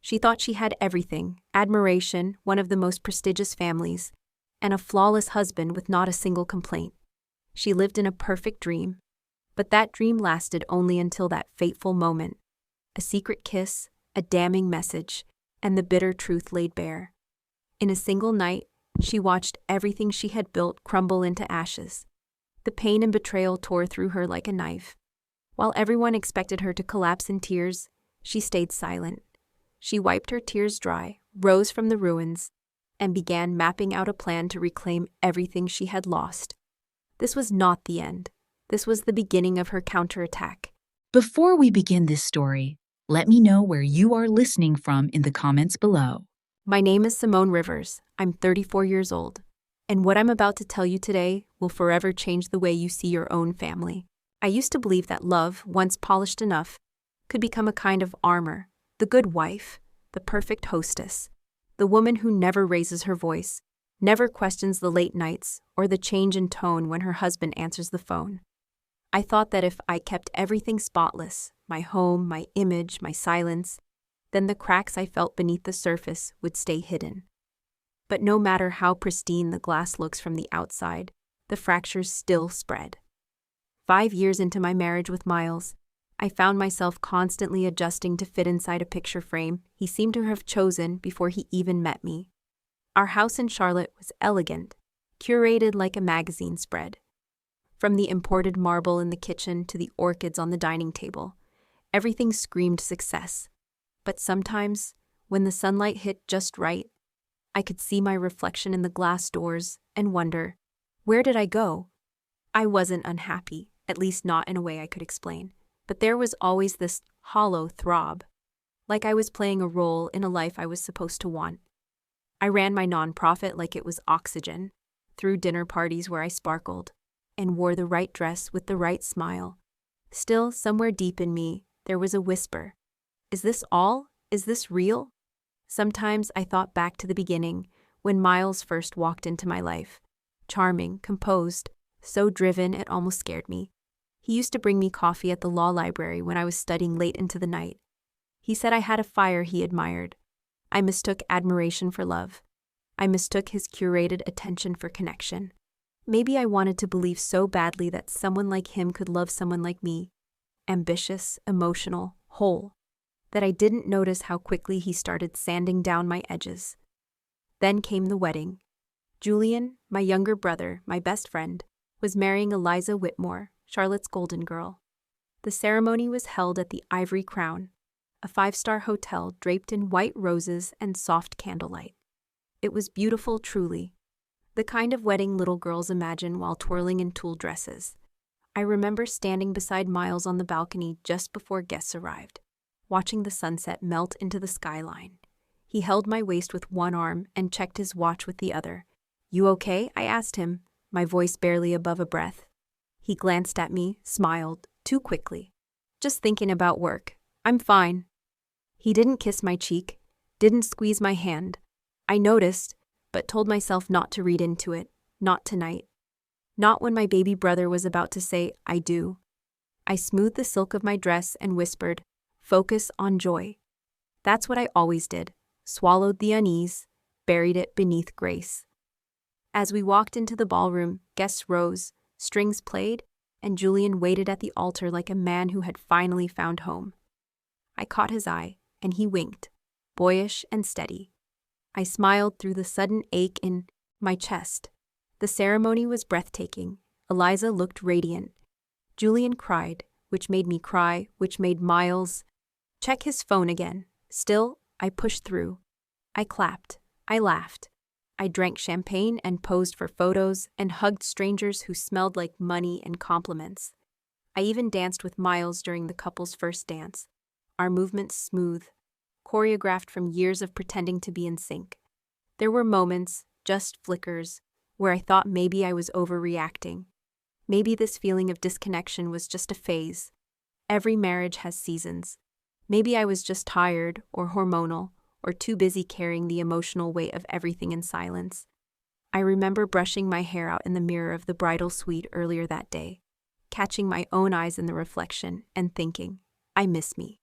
She thought she had everything: admiration, one of the most prestigious families, and a flawless husband with not a single complaint. She lived in a perfect dream. But that dream lasted only until that fateful moment. A secret kiss, a damning message, and the bitter truth laid bare. In a single night, she watched everything she had built crumble into ashes. The pain and betrayal tore through her like a knife. While everyone expected her to collapse in tears, she stayed silent. She wiped her tears dry, rose from the ruins, and began mapping out a plan to reclaim everything she had lost. This was not the end. This was the beginning of her counterattack. Before we begin this story, let me know where you are listening from in the comments below. My name is Simone Rivers. I'm 34 years old. And what I'm about to tell you today will forever change the way you see your own family. I used to believe that love, once polished enough, could become a kind of armor, the good wife, the perfect hostess, the woman who never raises her voice, never questions the late nights or the change in tone when her husband answers the phone. I thought that if I kept everything spotless, my home, my image, my silence, then the cracks I felt beneath the surface would stay hidden. But no matter how pristine the glass looks from the outside, the fractures still spread. 5 years into my marriage with Miles, I found myself constantly adjusting to fit inside a picture frame he seemed to have chosen before he even met me. Our house in Charlotte was elegant, curated like a magazine spread. From the imported marble in the kitchen to the orchids on the dining table, everything screamed success. But sometimes, when the sunlight hit just right, I could see my reflection in the glass doors and wonder, where did I go? I wasn't unhappy, at least not in a way I could explain, but there was always this hollow throb, like I was playing a role in a life I was supposed to want. I ran my nonprofit like it was oxygen, threw dinner parties where I sparkled, and wore the right dress with the right smile. Still, somewhere deep in me, there was a whisper. Is this all? Is this real? Sometimes I thought back to the beginning, when Miles first walked into my life. Charming, composed, so driven it almost scared me. He used to bring me coffee at the law library when I was studying late into the night. He said I had a fire he admired. I mistook admiration for love. I mistook his curated attention for connection. Maybe I wanted to believe so badly that someone like him could love someone like me, ambitious, emotional, whole, that I didn't notice how quickly he started sanding down my edges. Then came the wedding. Julian, my younger brother, my best friend, was marrying Eliza Whitmore, Charlotte's golden girl. The ceremony was held at the Ivory Crown, a 5-star hotel draped in white roses and soft candlelight. It was beautiful, truly. The kind of wedding little girls imagine while twirling in tulle dresses. I remember standing beside Miles on the balcony just before guests arrived, watching the sunset melt into the skyline. He held my waist with one arm and checked his watch with the other. "You okay?" I asked him, my voice barely above a breath. He glanced at me, smiled, too quickly. "Just thinking about work. I'm fine." He didn't kiss my cheek, didn't squeeze my hand. I noticed, but told myself not to read into it, not tonight. Not when my baby brother was about to say, "I do." I smoothed the silk of my dress and whispered, "Focus on joy." That's what I always did, swallowed the unease, buried it beneath grace. As we walked into the ballroom, guests rose, strings played, and Julian waited at the altar like a man who had finally found home. I caught his eye, and he winked, boyish and steady. I smiled through the sudden ache in my chest. The ceremony was breathtaking. Eliza looked radiant. Julian cried, which made me cry, which made Miles check his phone again. Still, I pushed through. I clapped. I laughed. I drank champagne and posed for photos and hugged strangers who smelled like money and compliments. I even danced with Miles during the couple's first dance, our movements smooth, choreographed from years of pretending to be in sync. There were moments, just flickers, where I thought maybe I was overreacting. Maybe this feeling of disconnection was just a phase. Every marriage has seasons. Maybe I was just tired or hormonal or too busy carrying the emotional weight of everything in silence. I remember brushing my hair out in the mirror of the bridal suite earlier that day, catching my own eyes in the reflection and thinking, I miss me.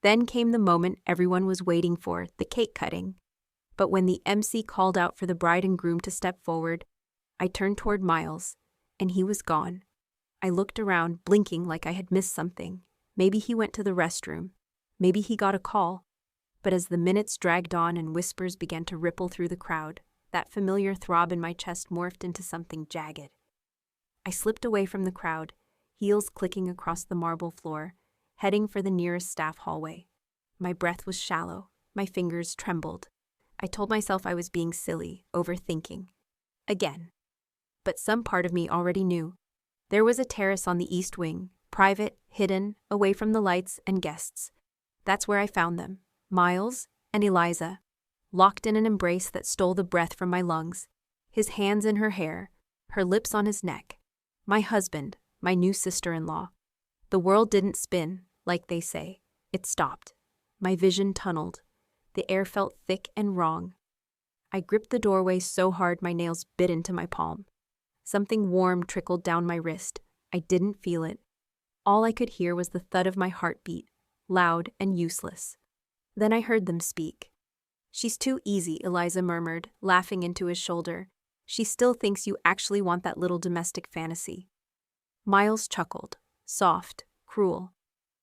Then came the moment everyone was waiting for, the cake cutting. But when the MC called out for the bride and groom to step forward, I turned toward Miles, and he was gone. I looked around, blinking like I had missed something. Maybe he went to the restroom. Maybe he got a call. But as the minutes dragged on and whispers began to ripple through the crowd, that familiar throb in my chest morphed into something jagged. I slipped away from the crowd, heels clicking across the marble floor, heading for the nearest staff hallway. My breath was shallow. My fingers trembled. I told myself I was being silly, overthinking. Again. But some part of me already knew. There was a terrace on the east wing, private, hidden, away from the lights and guests. That's where I found them, Miles and Eliza, locked in an embrace that stole the breath from my lungs, his hands in her hair, her lips on his neck. My husband, my new sister-in-law. The world didn't spin, like they say. It stopped. My vision tunneled. The air felt thick and wrong. I gripped the doorway so hard my nails bit into my palm. Something warm trickled down my wrist. I didn't feel it. All I could hear was the thud of my heartbeat, loud and useless. Then I heard them speak. "She's too easy," Eliza murmured, laughing into his shoulder. "She still thinks you actually want that little domestic fantasy." Miles chuckled, soft, cruel.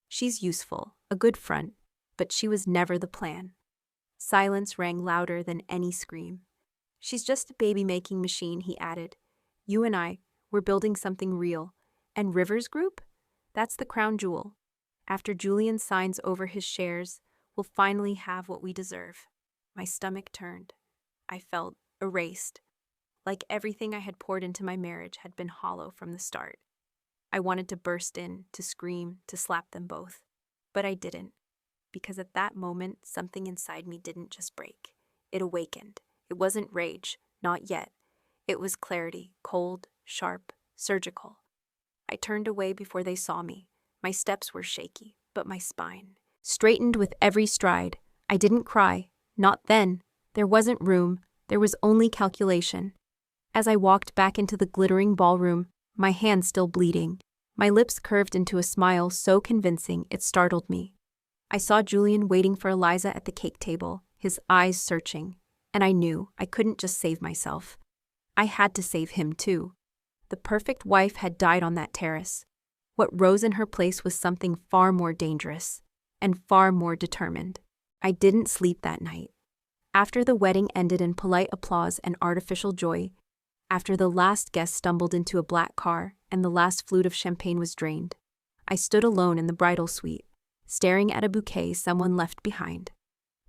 "She's useful, a good front, but she was never the plan." Silence rang louder than any scream. "She's just a baby-making machine," he added. "You and I, we're building something real. And Rivers Group? That's the crown jewel. After Julian signs over his shares, we'll finally have what we deserve." My stomach turned. I felt erased, like everything I had poured into my marriage had been hollow from the start. I wanted to burst in, to scream, to slap them both. But I didn't, because at that moment, something inside me didn't just break. It awakened. It wasn't rage, not yet. It was clarity, cold, sharp, surgical. I turned away before they saw me. My steps were shaky, but my spine straightened with every stride. I didn't cry. Not then. There wasn't room. There was only calculation. As I walked back into the glittering ballroom, my hand still bleeding, my lips curved into a smile so convincing it startled me. I saw Julian waiting for Eliza at the cake table, his eyes searching, and I knew I couldn't just save myself. I had to save him too. The perfect wife had died on that terrace. What rose in her place was something far more dangerous, and far more determined. I didn't sleep that night. After the wedding ended in polite applause and artificial joy, after the last guest stumbled into a black car and the last flute of champagne was drained, I stood alone in the bridal suite, staring at a bouquet someone left behind.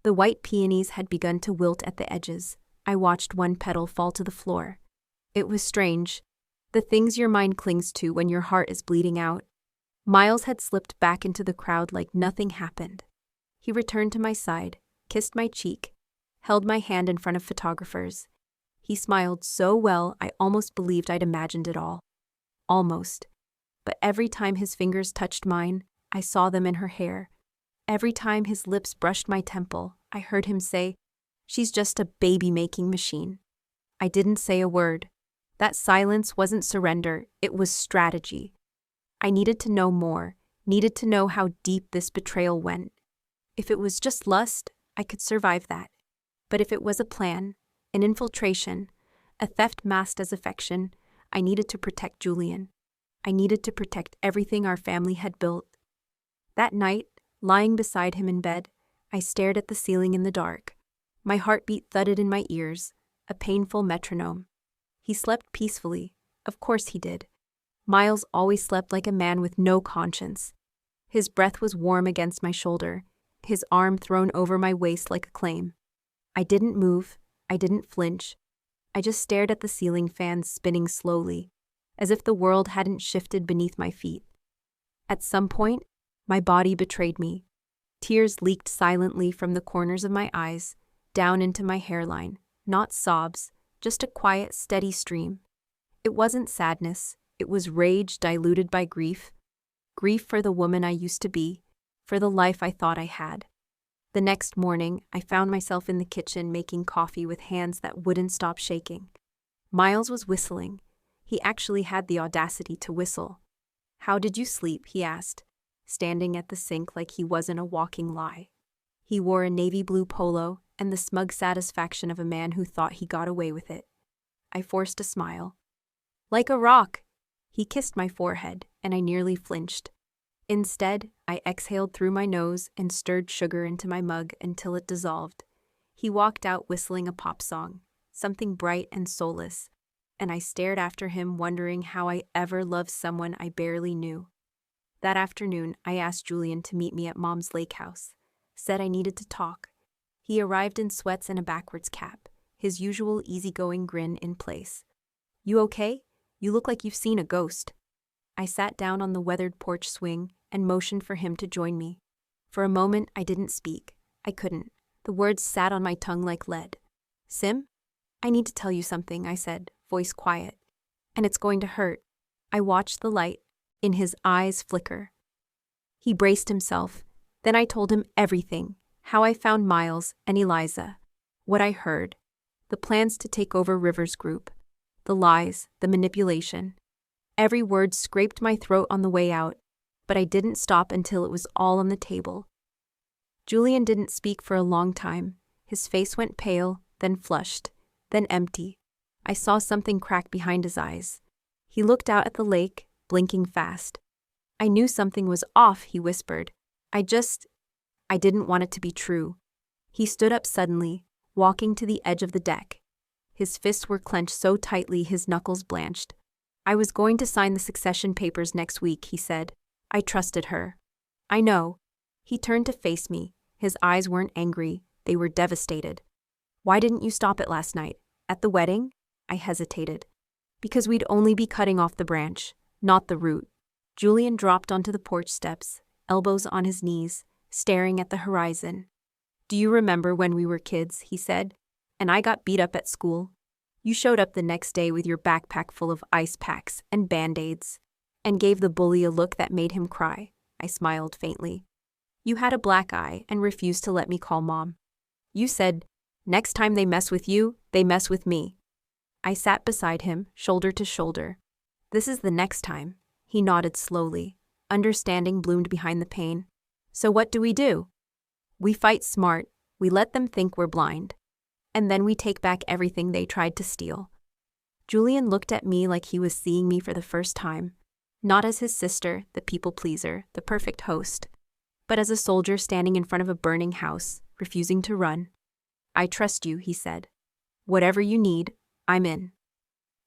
The white peonies had begun to wilt at the edges. I watched one petal fall to the floor. It was strange. The things your mind clings to when your heart is bleeding out. Miles had slipped back into the crowd like nothing happened. He returned to my side, kissed my cheek, held my hand in front of photographers. He smiled so well I almost believed I'd imagined it all. Almost. But every time his fingers touched mine, I saw them in her hair. Every time his lips brushed my temple, I heard him say, "She's just a baby-making machine." I didn't say a word. That silence wasn't surrender, it was strategy. I needed to know more, needed to know how deep this betrayal went. If it was just lust, I could survive that. But if it was a plan, an infiltration, a theft masked as affection, I needed to protect Julian. I needed to protect everything our family had built. That night, lying beside him in bed, I stared at the ceiling in the dark. My heartbeat thudded in my ears, a painful metronome. He slept peacefully. Of course he did. Miles always slept like a man with no conscience. His breath was warm against my shoulder, his arm thrown over my waist like a claim. I didn't move. I didn't flinch. I just stared at the ceiling fan spinning slowly, as if the world hadn't shifted beneath my feet. At some point, my body betrayed me. Tears leaked silently from the corners of my eyes, down into my hairline. Not sobs, just a quiet, steady stream. It wasn't sadness. It was rage diluted by grief. Grief for the woman I used to be, for the life I thought I had. The next morning, I found myself in the kitchen making coffee with hands that wouldn't stop shaking. Miles was whistling. He actually had the audacity to whistle. "How did you sleep?" he asked, standing at the sink like he wasn't a walking lie. He wore a navy blue polo and the smug satisfaction of a man who thought he got away with it. I forced a smile. Like a rock! He kissed my forehead, and I nearly flinched. Instead, I exhaled through my nose and stirred sugar into my mug until it dissolved. He walked out whistling a pop song, something bright and soulless, and I stared after him wondering how I ever loved someone I barely knew. That afternoon, I asked Julian to meet me at Mom's lake house. Said I needed to talk. He arrived in sweats and a backwards cap, his usual easygoing grin in place. "You okay? You look like you've seen a ghost." I sat down on the weathered porch swing and motioned for him to join me. For a moment, I didn't speak. I couldn't. The words sat on my tongue like lead. "Sim? I need to tell you something," I said, voice quiet. "And it's going to hurt." I watched the light in his eyes flicker. He braced himself. Then I told him everything, how I found Miles and Eliza, what I heard, the plans to take over Rivers Group, the lies, the manipulation. Every word scraped my throat on the way out, but I didn't stop until it was all on the table. Julian didn't speak for a long time. His face went pale, then flushed, then empty. I saw something crack behind his eyes. He looked out at the lake, blinking fast. "I knew something was off," he whispered. I didn't want it to be true." He stood up suddenly, walking to the edge of the deck. His fists were clenched so tightly his knuckles blanched. "I was going to sign the succession papers next week," he said. "I trusted her." "I know." He turned to face me. His eyes weren't angry, they were devastated. "Why didn't you stop it last night? At the wedding?" I hesitated. "Because we'd only be cutting off the branch, not the root." Julian dropped onto the porch steps, elbows on his knees, staring at the horizon. "Do you remember when we were kids?" he said. "And I got beat up at school. You showed up the next day with your backpack full of ice packs and Band-Aids, and gave the bully a look that made him cry." I smiled faintly. "You had a black eye and refused to let me call Mom. You said, 'Next time they mess with you, they mess with me.'" I sat beside him, shoulder to shoulder. "This is the next time." He nodded slowly. Understanding bloomed behind the pain. "So what do? We fight smart, we let them think we're blind. And then we take back everything they tried to steal." Julian looked at me like he was seeing me for the first time. Not as his sister, the people pleaser, the perfect host, but as a soldier standing in front of a burning house, refusing to run. "I trust you," he said. "Whatever you need, I'm in."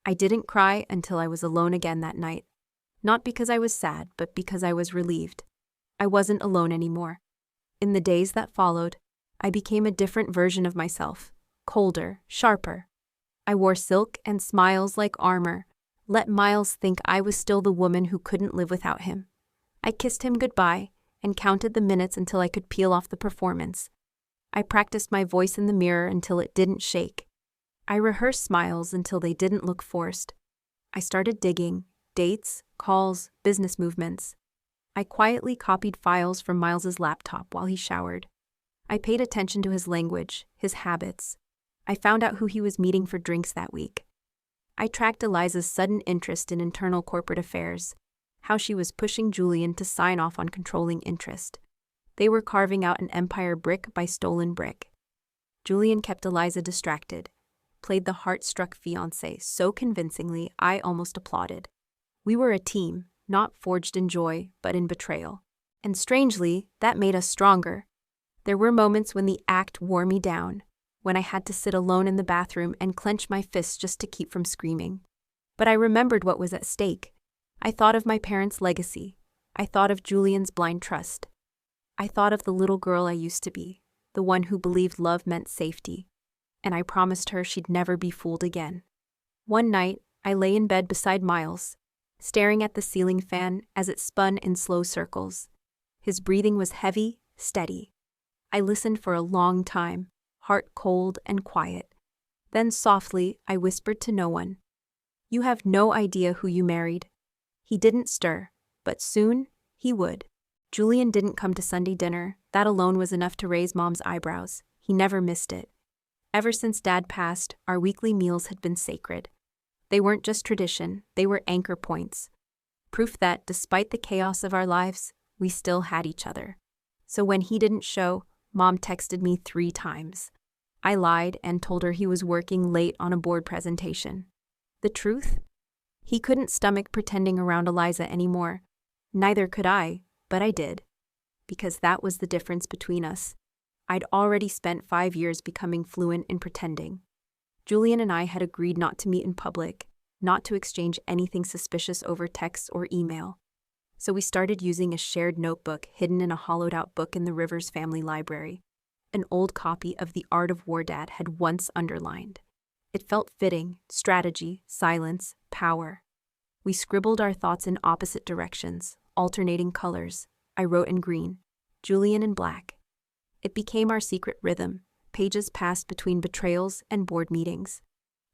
I didn't cry until I was alone again that night. Not because I was sad, but because I was relieved. I wasn't alone anymore. In the days that followed, I became a different version of myself, colder, sharper. I wore silk and smiles like armor, let Miles think I was still the woman who couldn't live without him. I kissed him goodbye and counted the minutes until I could peel off the performance. I practiced my voice in the mirror until it didn't shake. I rehearsed smiles until they didn't look forced. I started digging dates, calls, business movements. I quietly copied files from Miles's laptop while he showered. I paid attention to his language, his habits. I found out who he was meeting for drinks that week. I tracked Eliza's sudden interest in internal corporate affairs, how she was pushing Julian to sign off on controlling interest. They were carving out an empire brick by stolen brick. Julian kept Eliza distracted, played the heart-struck fiancé so convincingly I almost applauded. We were a team, not forged in joy, but in betrayal. And strangely, that made us stronger. There were moments when the act wore me down, when I had to sit alone in the bathroom and clench my fists just to keep from screaming. But I remembered what was at stake. I thought of my parents' legacy. I thought of Julian's blind trust. I thought of the little girl I used to be, the one who believed love meant safety. And I promised her she'd never be fooled again. One night, I lay in bed beside Miles, staring at the ceiling fan as it spun in slow circles. His breathing was heavy, steady. I listened for a long time, heart cold and quiet. Then softly, I whispered to no one, "You have no idea who you married." He didn't stir, but soon, he would. Julian didn't come to Sunday dinner. That alone was enough to raise Mom's eyebrows. He never missed it. Ever since Dad passed, our weekly meals had been sacred. They weren't just tradition, they were anchor points. Proof that, despite the chaos of our lives, we still had each other. So when he didn't show, Mom texted me 3 times. I lied and told her he was working late on a board presentation. The truth? He couldn't stomach pretending around Eliza anymore. Neither could I, but I did. Because that was the difference between us. I'd already spent 5 years becoming fluent in pretending. Julian and I had agreed not to meet in public, not to exchange anything suspicious over text or email. So we started using a shared notebook hidden in a hollowed-out book in the Rivers family library. An old copy of The Art of War Dad had once underlined. It felt fitting: strategy, silence, power. We scribbled our thoughts in opposite directions, alternating colors. I wrote in green, Julian in black. It became our secret rhythm. Pages passed between betrayals and board meetings.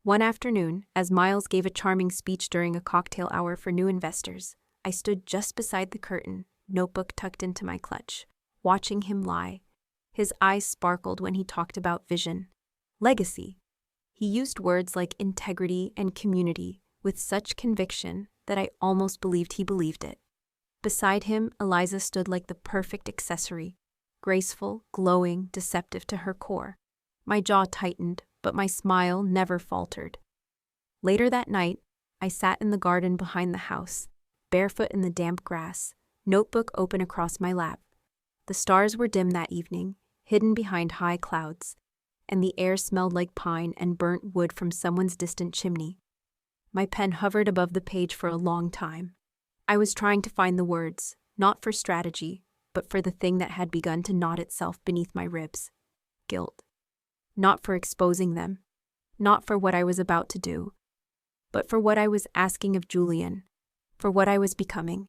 One afternoon, as Miles gave a charming speech during a cocktail hour for new investors, I stood just beside the curtain, notebook tucked into my clutch, watching him lie. His eyes sparkled when he talked about vision, legacy. He used words like integrity and community with such conviction that I almost believed he believed it. Beside him, Eliza stood like the perfect accessory, graceful, glowing, deceptive to her core. My jaw tightened, but my smile never faltered. Later that night, I sat in the garden behind the house, barefoot in the damp grass, notebook open across my lap. The stars were dim that evening, hidden behind high clouds, and the air smelled like pine and burnt wood from someone's distant chimney. My pen hovered above the page for a long time. I was trying to find the words, not for strategy, but for the thing that had begun to knot itself beneath my ribs. Guilt. Not for exposing them, not for what I was about to do, but for what I was asking of Julian, for what I was becoming.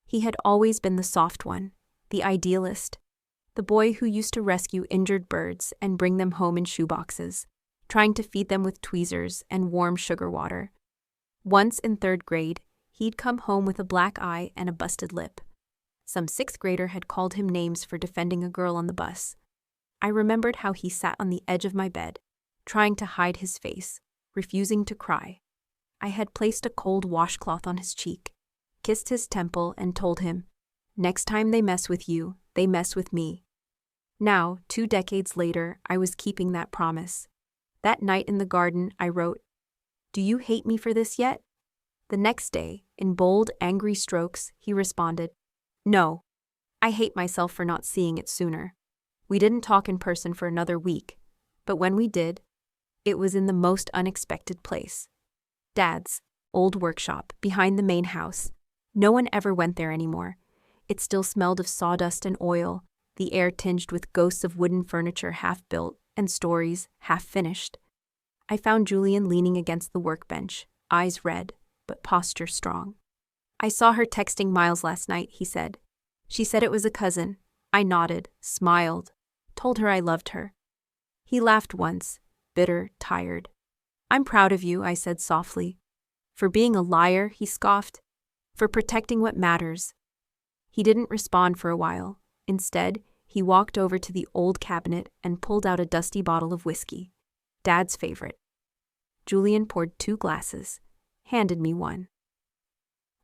He had always been the soft one, the idealist, the boy who used to rescue injured birds and bring them home in shoeboxes, trying to feed them with tweezers and warm sugar water. Once in 3rd grade, he'd come home with a black eye and a busted lip. Some 6th grader had called him names for defending a girl on the bus. I remembered how he sat on the edge of my bed, trying to hide his face, refusing to cry. I had placed a cold washcloth on his cheek, kissed his temple, and told him, "Next time they mess with you, they mess with me." Now, 2 decades later, I was keeping that promise. That night in the garden, I wrote, "Do you hate me for this yet?" The next day, in bold, angry strokes, he responded, "No. I hate myself for not seeing it sooner." We didn't talk in person for another week, but when we did, it was in the most unexpected place. Dad's old workshop behind the main house. No one ever went there anymore. It still smelled of sawdust and oil, the air tinged with ghosts of wooden furniture half built and stories half finished. I found Julian leaning against the workbench, eyes red, but posture strong. "I saw her texting Miles last night," he said. "She said it was a cousin." I nodded, smiled, told her I loved her. He laughed once, bitter, tired. "I'm proud of you," I said softly. "For being a liar," he scoffed. "For protecting what matters." He didn't respond for a while. Instead, he walked over to the old cabinet and pulled out a dusty bottle of whiskey, Dad's favorite. Julian poured 2 glasses, handed me one.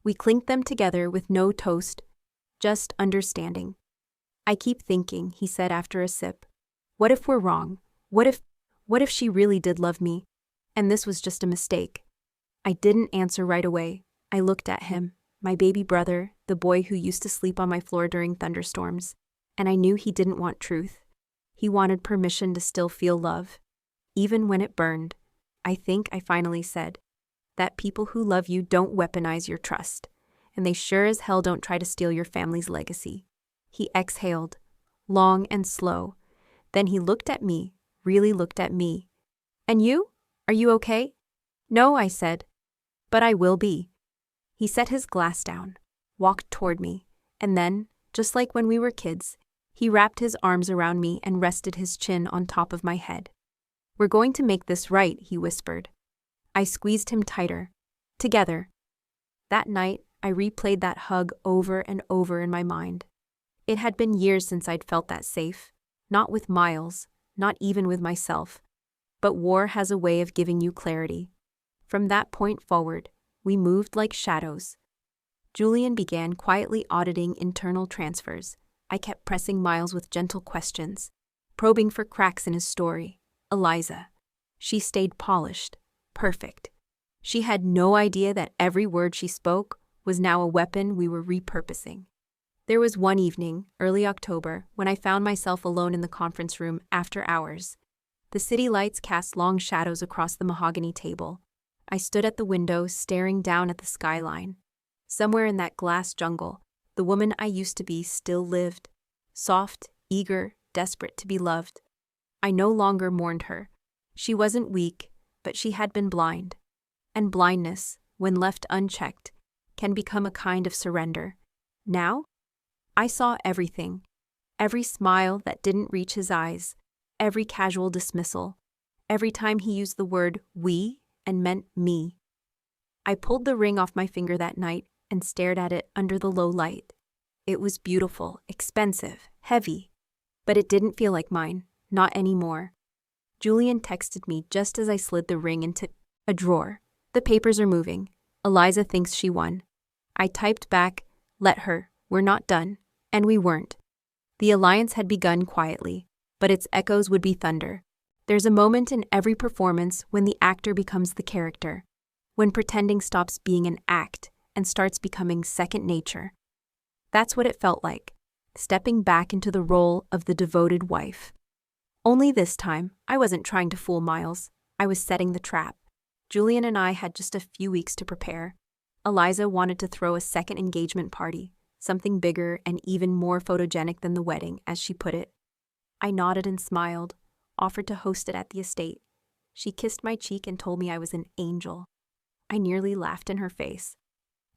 We clinked them together with no toast, just understanding. "I keep thinking," he said after a sip, "what if we're wrong? What if she really did love me, and this was just a mistake?" I didn't answer right away. I looked at him, my baby brother, the boy who used to sleep on my floor during thunderstorms, and I knew he didn't want truth. He wanted permission to still feel love, even when it burned. "I think," I finally said, "that people who love you don't weaponize your trust, and they sure as hell don't try to steal your family's legacy." He exhaled, long and slow. Then he looked at me, really looked at me. "And you? Are you okay?" "No," I said, "but I will be." He set his glass down, walked toward me, and then, just like when we were kids, he wrapped his arms around me and rested his chin on top of my head. "We're going to make this right," he whispered. I squeezed him tighter. Together. That night, I replayed that hug over and over in my mind. It had been years since I'd felt that safe, not with Miles, not even with myself. But war has a way of giving you clarity. From that point forward, we moved like shadows. Julian began quietly auditing internal transfers. I kept pressing Miles with gentle questions, probing for cracks in his story. Eliza. She stayed polished, perfect. She had no idea that every word she spoke was now a weapon we were repurposing. There was one evening, early October, when I found myself alone in the conference room after hours. The city lights cast long shadows across the mahogany table. I stood at the window, staring down at the skyline. Somewhere in that glass jungle, the woman I used to be still lived. Soft, eager, desperate to be loved. I no longer mourned her. She wasn't weak, but she had been blind. And blindness, when left unchecked, can become a kind of surrender. Now, I saw everything. Every smile that didn't reach his eyes, every casual dismissal, every time he used the word we and meant me. I pulled the ring off my finger that night and stared at it under the low light. It was beautiful, expensive, heavy, but it didn't feel like mine, not anymore. Julian texted me just as I slid the ring into a drawer. The papers are moving. Eliza thinks she won. I typed back, let her, we're not done. And we weren't. The alliance had begun quietly, but its echoes would be thunder. There's a moment in every performance when the actor becomes the character, when pretending stops being an act and starts becoming second nature. That's what it felt like, stepping back into the role of the devoted wife. Only this time, I wasn't trying to fool Miles. I was setting the trap. Julian and I had just a few weeks to prepare. Eliza wanted to throw a second engagement party, something bigger and even more photogenic than the wedding, as she put it. I nodded and smiled, offered to host it at the estate. She kissed my cheek and told me I was an angel. I nearly laughed in her face.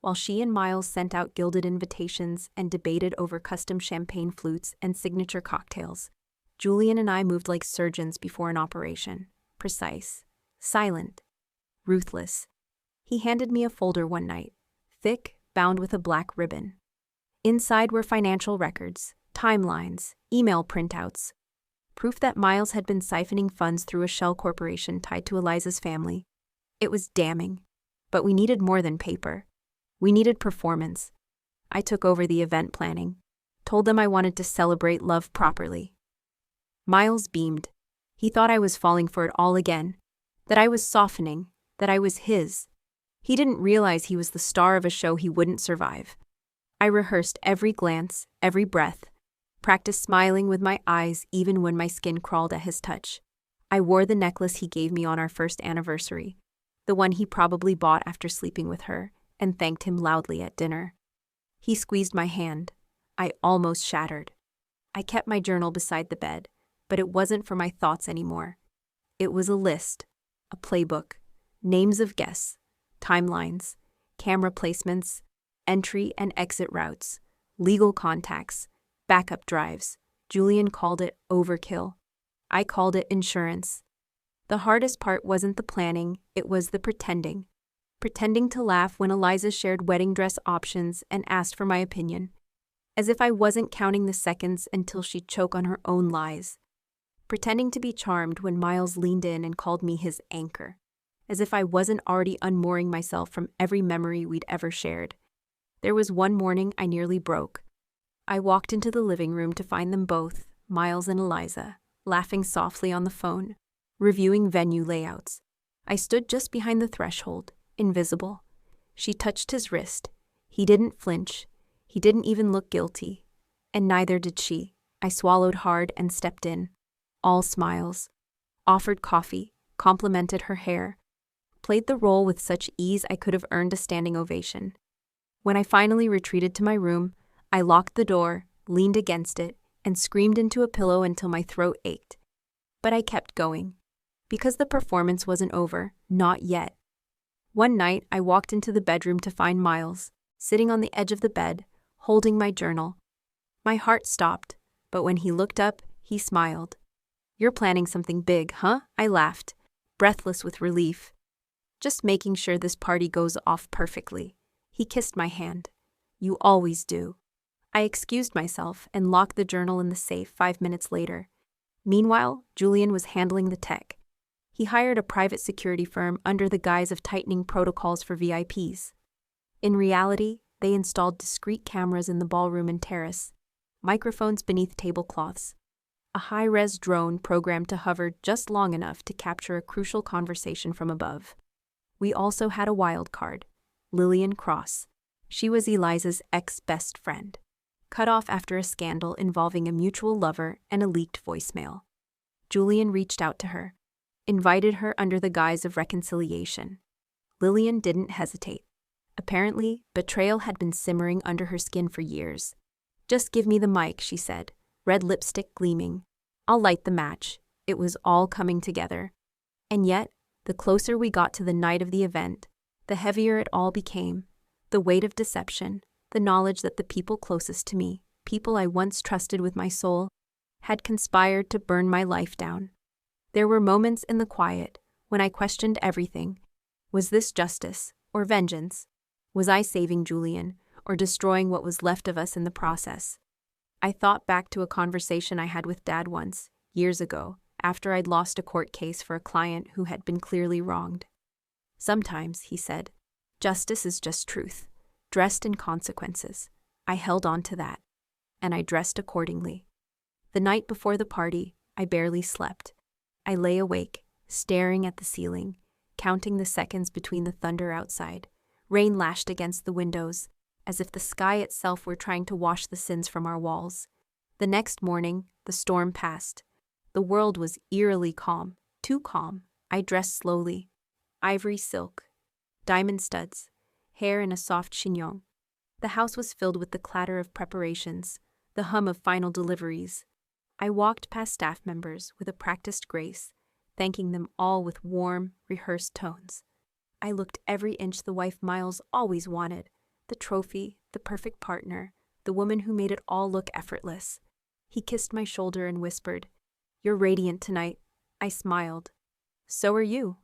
While she and Miles sent out gilded invitations and debated over custom champagne flutes and signature cocktails, Julian and I moved like surgeons before an operation. Precise, silent, ruthless. He handed me a folder one night, thick, bound with a black ribbon. Inside were financial records, timelines, email printouts, proof that Miles had been siphoning funds through a shell corporation tied to Eliza's family. It was damning, but we needed more than paper. We needed performance. I took over the event planning, told them I wanted to celebrate love properly. Miles beamed. He thought I was falling for it all again, that I was softening, that I was his. He didn't realize he was the star of a show he wouldn't survive. I rehearsed every glance, every breath, practiced smiling with my eyes even when my skin crawled at his touch. I wore the necklace he gave me on our first anniversary, the one he probably bought after sleeping with her, and thanked him loudly at dinner. He squeezed my hand. I almost shattered. I kept my journal beside the bed, but it wasn't for my thoughts anymore. It was a list, a playbook, names of guests, timelines, camera placements, entry and exit routes, legal contacts, backup drives. Julian called it overkill. I called it insurance. The hardest part wasn't the planning, it was the pretending. Pretending to laugh when Eliza shared wedding dress options and asked for my opinion, as if I wasn't counting the seconds until she'd choke on her own lies. Pretending to be charmed when Miles leaned in and called me his anchor, as if I wasn't already unmooring myself from every memory we'd ever shared. There was one morning I nearly broke. I walked into the living room to find them both, Miles and Eliza, laughing softly on the phone, reviewing venue layouts. I stood just behind the threshold, invisible. She touched his wrist. He didn't flinch. He didn't even look guilty. And neither did she. I swallowed hard and stepped in. All smiles. Offered coffee, complimented her hair, played the role with such ease I could have earned a standing ovation. When I finally retreated to my room, I locked the door, leaned against it, and screamed into a pillow until my throat ached. But I kept going, because the performance wasn't over, not yet. One night, I walked into the bedroom to find Miles, sitting on the edge of the bed, holding my journal. My heart stopped, but when he looked up, he smiled. "You're planning something big, huh?" I laughed, breathless with relief. "Just making sure this party goes off perfectly." He kissed my hand. "You always do." I excused myself and locked the journal in the safe 5 minutes later. Meanwhile, Julian was handling the tech. He hired a private security firm under the guise of tightening protocols for VIPs. In reality, They installed discreet cameras in the ballroom and terrace, microphones beneath tablecloths, a high-res drone programmed to hover just long enough to capture a crucial conversation from above. We also had a wild card, Lillian Cross. She was Eliza's ex-best friend, cut off after a scandal involving a mutual lover and a leaked voicemail. Julian reached out to her, invited her under the guise of reconciliation. Lillian didn't hesitate. Apparently, betrayal had been simmering under her skin for years. "Just give me the mic," she said, red lipstick gleaming. "I'll light the match." It was all coming together. And yet, the closer we got to the night of the event, the heavier it all became. The weight of deception, the knowledge that the people closest to me, people I once trusted with my soul, had conspired to burn my life down. There were moments in the quiet when I questioned everything. Was this justice or vengeance? Was I saving Julian or destroying what was left of us in the process? I thought back to a conversation I had with Dad once, years ago, after I'd lost a court case for a client who had been clearly wronged. "Sometimes," he said, "justice is just truth, dressed in consequences." I held on to that, and I dressed accordingly. The night before the party, I barely slept. I lay awake, staring at the ceiling, counting the seconds between the thunder outside. Rain lashed against the windows, as if the sky itself were trying to wash the sins from our walls. The next morning, the storm passed. The world was eerily calm, too calm. I dressed slowly. Ivory silk, diamond studs, hair in a soft chignon. The house was filled with the clatter of preparations, the hum of final deliveries. I walked past staff members with a practiced grace, thanking them all with warm, rehearsed tones. I looked every inch the wife Miles always wanted, the trophy, the perfect partner, the woman who made it all look effortless. He kissed my shoulder and whispered, "You're radiant tonight." I smiled. "So are you."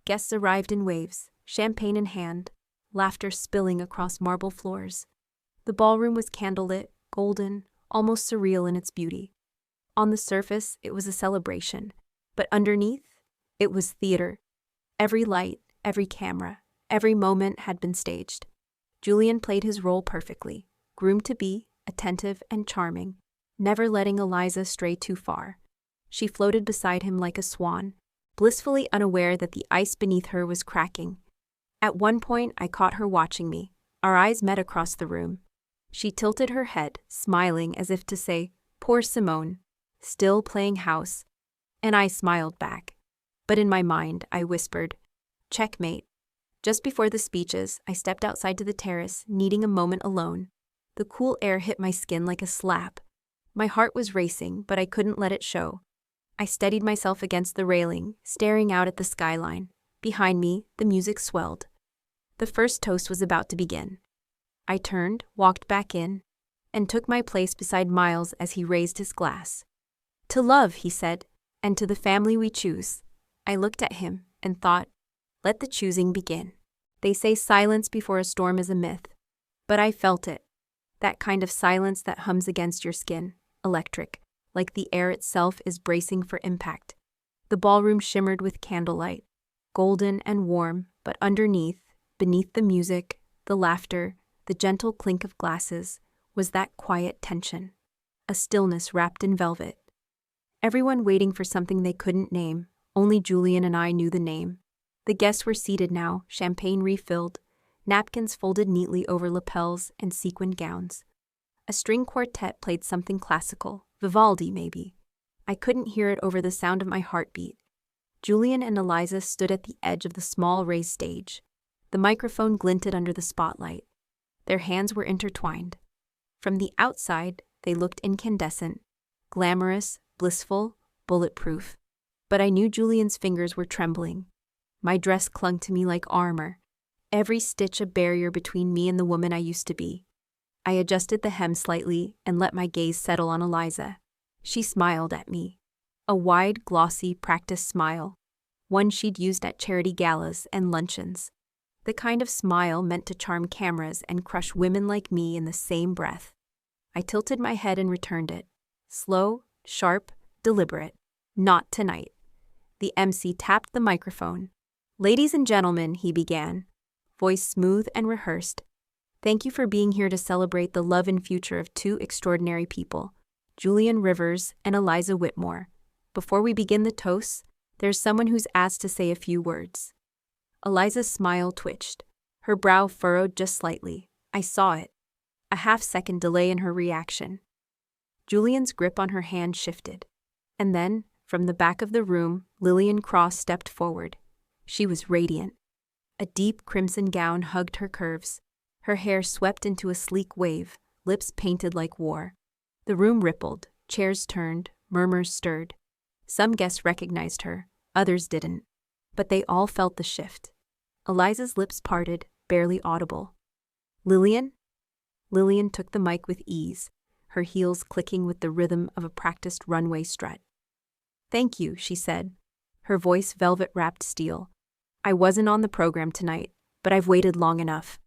Guests arrived in waves, champagne in hand, laughter spilling across marble floors. The ballroom was candlelit, golden, almost surreal in its beauty. On the surface, it was a celebration, but underneath, it was theater. Every light, every camera, every moment had been staged. Julian played his role perfectly, groomed to be, attentive and charming, never letting Eliza stray too far. She floated beside him like a swan, blissfully unaware that the ice beneath her was cracking. At one point, I caught her watching me. Our eyes met across the room. She tilted her head, smiling as if to say, "Poor Simone, still playing house." And I smiled back. But in my mind, I whispered, "Checkmate." Just before the speeches, I stepped outside to the terrace, needing a moment alone. The cool air hit my skin like a slap. My heart was racing, but I couldn't let it show. I steadied myself against the railing, staring out at the skyline. Behind me, the music swelled. The first toast was about to begin. I turned, walked back in, and took my place beside Miles as he raised his glass. "To love," he said, "and to the family we choose." I looked at him and thought, let the choosing begin. They say silence before a storm is a myth, but I felt it. That kind of silence that hums against your skin, electric, like the air itself is bracing for impact. The ballroom shimmered with candlelight, golden and warm, but underneath, beneath the music, the laughter, the gentle clink of glasses, was that quiet tension, a stillness wrapped in velvet. Everyone waiting for something they couldn't name, only Julian and I knew the name. The guests were seated now, champagne refilled, napkins folded neatly over lapels and sequined gowns. A string quartet played something classical, Vivaldi maybe. I couldn't hear it over the sound of my heartbeat. Julian and Eliza stood at the edge of the small raised stage. The microphone glinted under the spotlight. Their hands were intertwined. From the outside, they looked incandescent, glamorous, blissful, bulletproof. But I knew Julian's fingers were trembling. My dress clung to me like armor, every stitch a barrier between me and the woman I used to be. I adjusted the hem slightly and let my gaze settle on Eliza. She smiled at me. A wide, glossy, practiced smile, one she'd used at charity galas and luncheons. The kind of smile meant to charm cameras and crush women like me in the same breath. I tilted my head and returned it. Slow, sharp, deliberate. Not tonight. The MC tapped the microphone. "Ladies and gentlemen," he began, voice smooth and rehearsed, Thank you for being here to celebrate the love and future of two extraordinary people, Julian Rivers and Eliza Whitmore. Before we begin the toast, there's someone who's asked to say a few words. Eliza's smile twitched. Her brow furrowed just slightly. I saw it. A half-second delay in her reaction. Julian's grip on her hand shifted. And then, from the back of the room, Lillian Cross stepped forward. She was radiant. A deep crimson gown hugged her curves. Her hair swept into a sleek wave, lips painted like war. The room rippled, chairs turned, murmurs stirred. Some guests recognized her, others didn't. But they all felt the shift. Eliza's lips parted, barely audible. Lillian? Lillian took the mic with ease, her heels clicking with the rhythm of a practiced runway strut. Thank you, she said, her voice velvet-wrapped steel. I wasn't on the program tonight, but I've waited long enough.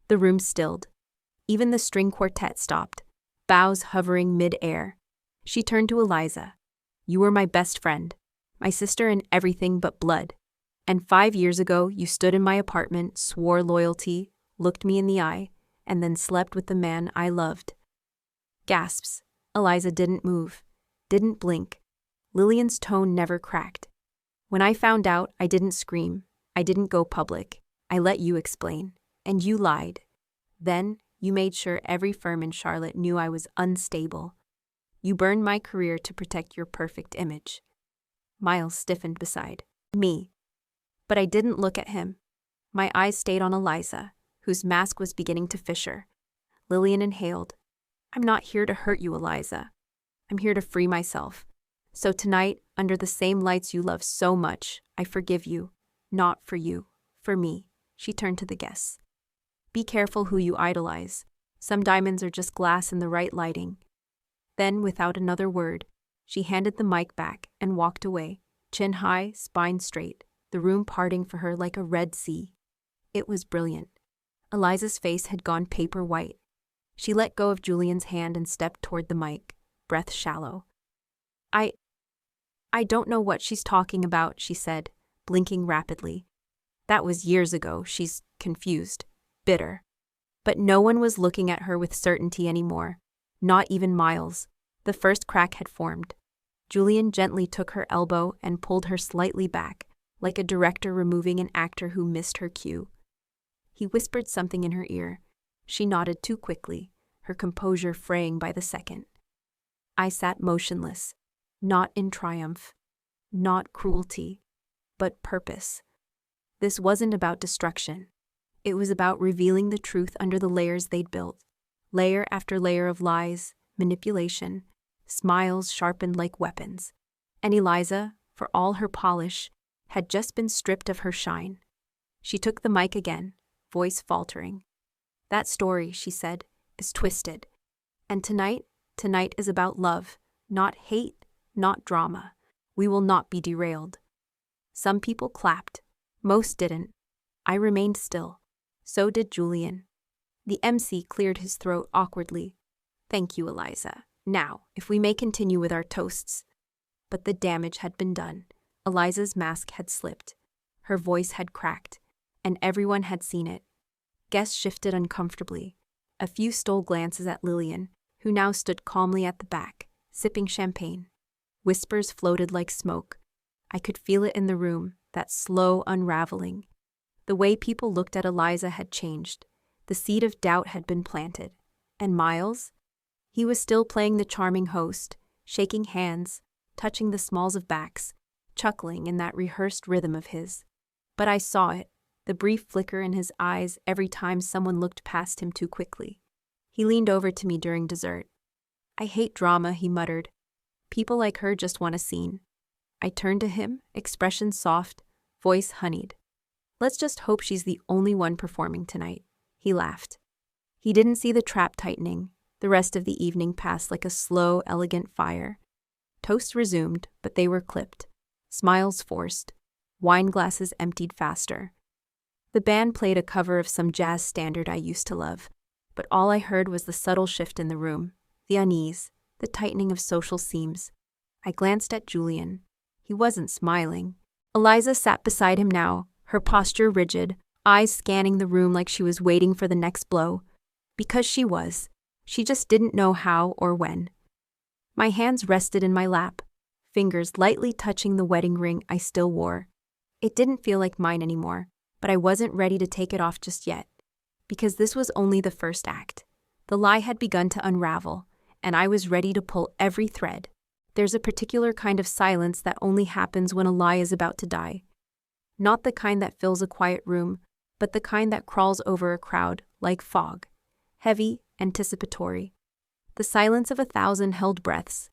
The room stilled. Even the string quartet stopped, bows hovering mid-air. She turned to Eliza. You were my best friend, my sister in everything but blood. And 5 years ago, you stood in my apartment, swore loyalty, looked me in the eye, and then slept with the man I loved. Gasps. Eliza didn't move, didn't blink. Lillian's tone never cracked. When I found out, I didn't scream. I didn't go public. I let you explain. And you lied. Then, you made sure every firm in Charlotte knew I was unstable. You burned my career to protect your perfect image. Miles stiffened beside me. But I didn't look at him. My eyes stayed on Eliza, whose mask was beginning to fissure. Lillian inhaled. I'm not here to hurt you, Eliza. I'm here to free myself. So tonight, under the same lights you love so much, I forgive you. Not for you, for me. She turned to the guests. Be careful who you idolize. Some diamonds are just glass in the right lighting. Then, without another word, she handed the mic back and walked away, chin high, spine straight, the room parting for her like a red sea. It was brilliant. Eliza's face had gone paper white. She let go of Julian's hand and stepped toward the mic, breath shallow. I don't know what she's talking about, she said, blinking rapidly. That was years ago. She's confused, bitter. But no one was looking at her with certainty anymore, not even Miles. The first crack had formed. Julian gently took her elbow and pulled her slightly back, like a director removing an actor who missed her cue. He whispered something in her ear. She nodded too quickly, her composure fraying by the second. I sat motionless, not in triumph, not cruelty, but purpose. This wasn't about destruction. It was about revealing the truth under the layers they'd built, layer after layer of lies, manipulation, smiles sharpened like weapons. And Eliza, for all her polish, had just been stripped of her shine. She took the mic again, voice faltering. That story, she said, is twisted. And tonight is about love, not hate, not drama. We will not be derailed. Some people clapped. Most didn't. I remained still. So did Julian. The MC cleared his throat awkwardly. Thank you, Eliza. Now, if we may continue with our toasts. But the damage had been done. Eliza's mask had slipped. Her voice had cracked. And everyone had seen it. Guests shifted uncomfortably. A few stole glances at Lillian, who now stood calmly at the back, sipping champagne. Whispers floated like smoke. I could feel it in the room, that slow unraveling. The way people looked at Eliza had changed. The seed of doubt had been planted. And Miles? He was still playing the charming host, shaking hands, touching the smalls of backs, chuckling in that rehearsed rhythm of his. But I saw it, the brief flicker in his eyes every time someone looked past him too quickly. He leaned over to me during dessert. I hate drama, he muttered. People like her just want a scene. I turned to him, expression soft, voice honeyed. Let's just hope she's the only one performing tonight. He laughed. He didn't see the trap tightening. The rest of the evening passed like a slow, elegant fire. Toasts resumed, but they were clipped. Smiles forced. Wine glasses emptied faster. The band played a cover of some jazz standard I used to love, but all I heard was the subtle shift in the room, the unease, the tightening of social seams. I glanced at Julian. He wasn't smiling. Eliza sat beside him now, her posture rigid, eyes scanning the room like she was waiting for the next blow. Because she was. She just didn't know how or when. My hands rested in my lap, fingers lightly touching the wedding ring I still wore. It didn't feel like mine anymore, but I wasn't ready to take it off just yet. Because this was only the first act. The lie had begun to unravel, and I was ready to pull every thread. There's a particular kind of silence that only happens when a lie is about to die. Not the kind that fills a quiet room, but the kind that crawls over a crowd like fog. Heavy, anticipatory. The silence of 1,000 held breaths.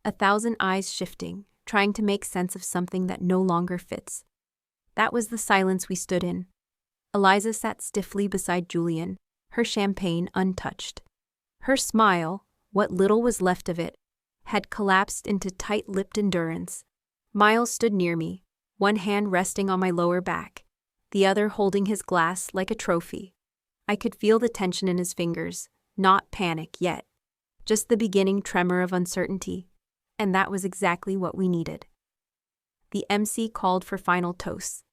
1,000 eyes shifting, trying to make sense of something that no longer fits. That was the silence we stood in. Eliza sat stiffly beside Julian, her champagne untouched. Her smile, what little was left of it, had collapsed into tight-lipped endurance. Miles stood near me, one hand resting on my lower back, the other holding his glass like a trophy. I could feel the tension in his fingers, not panic yet, just the beginning tremor of uncertainty, and that was exactly what we needed. The MC called for final toasts.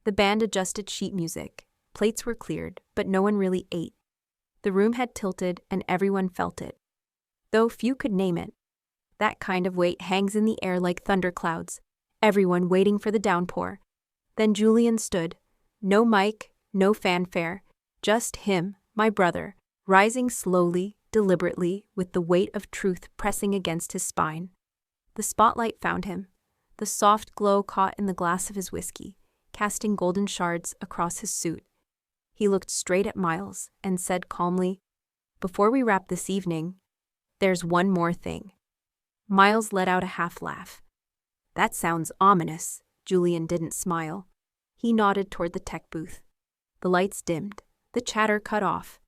The band adjusted sheet music. Plates were cleared, but no one really ate. The room had tilted and everyone felt it, though few could name it. That kind of weight hangs in the air like thunderclouds, everyone waiting for the downpour. Then Julian stood. No mic, no fanfare, just him, my brother, rising slowly, deliberately, with the weight of truth pressing against his spine. The spotlight found him. The soft glow caught in the glass of his whiskey, casting golden shards across his suit. He looked straight at Miles and said calmly, "Before we wrap this evening, there's one more thing." Miles let out a half-laugh. "That sounds ominous." Julian didn't smile. He nodded toward the tech booth. The lights dimmed, the chatter cut off.